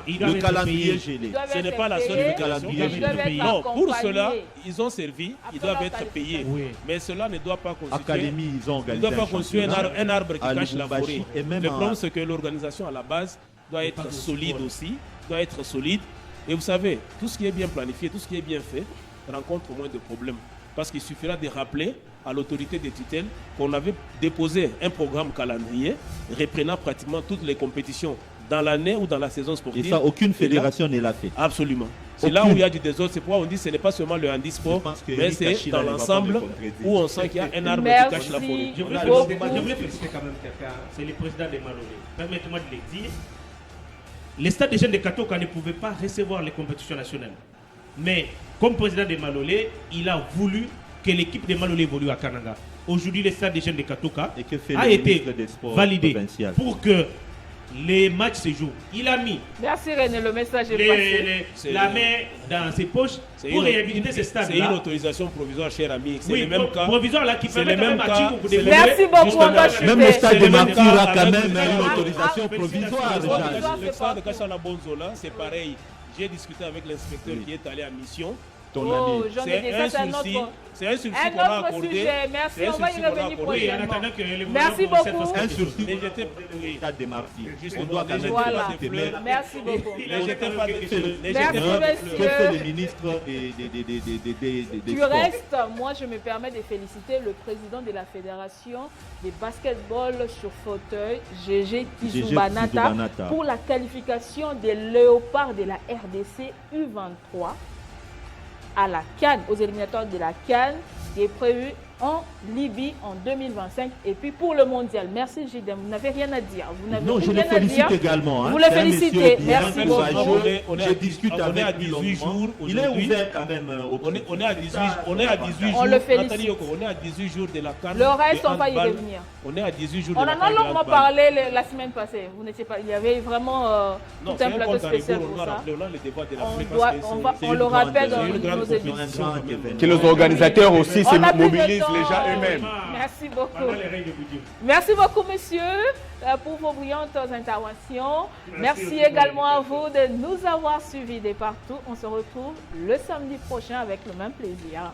Le calendrier gelé. Ce n'est pas la seule calendrier gelé. Non, pour cela, ils ont servi, ils doivent être payés. Mais cela ne doit pas constituer un arbre qui cache la forêt. Le problème, c'est que l'organisation à la base doit être solide aussi, doit être solide. Et vous savez, tout ce qui est bien planifié, tout ce qui est bien fait, rencontre moins de problèmes. Parce qu'il suffira de rappeler à l'autorité des tutelles qu'on avait déposé un programme calendrier reprenant pratiquement toutes les compétitions dans l'année ou dans la saison sportive. Et ça, aucune fédération ne l'a fait. Absolument. C'est là où il y a du désordre. C'est pourquoi on dit que ce n'est pas seulement le handisport, mais c'est dans l'ensemble où on sent qu'il y a un arbre qui cache la forêt. Je voulais féliciter quand même quelqu'un. C'est le président de Malolé. Permettez-moi de le dire. Les stades des jeunes de Katoka ne pouvaient pas recevoir les compétitions nationales. Mais comme président de Malolé, il a voulu que l'équipe de Malolé évolue à Kananga. Aujourd'hui, le stade des jeunes de Katoka a été validé pour que les matchs se jouent. Il a mis merci René, le message est passé. La main dans ses poches pour réhabiliter ce stade. C'est une autorisation provisoire, cher ami. Oui, le même cas. Provisoire là qui permet même à merci beaucoup. Même le stade de Martyr a quand même une autorisation provisoire. Le stade de Kassala Bonzola, c'est pareil. J'ai discuté avec l'inspecteur qui est allé en mission. C'est un sursis qu'on a accordé. Merci, on va y revenir prochainement. Merci beaucoup. Un sursis stade de Martyr. On doit quand même merci beaucoup. Que fait le ministre du reste, moi je me permets de féliciter le président de la fédération des basketball sur fauteuil, GG Kizumbanata, pour la qualification des Léopards de la RDC U23 à la CAN, aux éliminatoires de la CAN, qui est prévu en Libye en 2025. Et puis pour le mondial, merci Gidem, vous n'avez rien à dire. Non, je le félicite également. Vous le félicitez, merci beaucoup. Je discute avec lui 18 jours. Il est ouvert quand même. On est à 18 jours. On le félicite. On est à 18 jours de la CAN. Le reste, on va y revenir. On est à 18 jours de la CAN. On en a longuement parlé la semaine passée. Vous n'étiez pas. Il y avait vraiment tout un plateau spécial pour ça. On le rappelle dans nos émissions. Que les organisateurs aussi se mobilisent les gens eux-mêmes. Merci beaucoup. Pendant les règles de Boudiou. Merci beaucoup, monsieur, pour vos brillantes interventions. Merci Merci également à vous de nous avoir suivis de partout. On se retrouve le samedi prochain avec le même plaisir.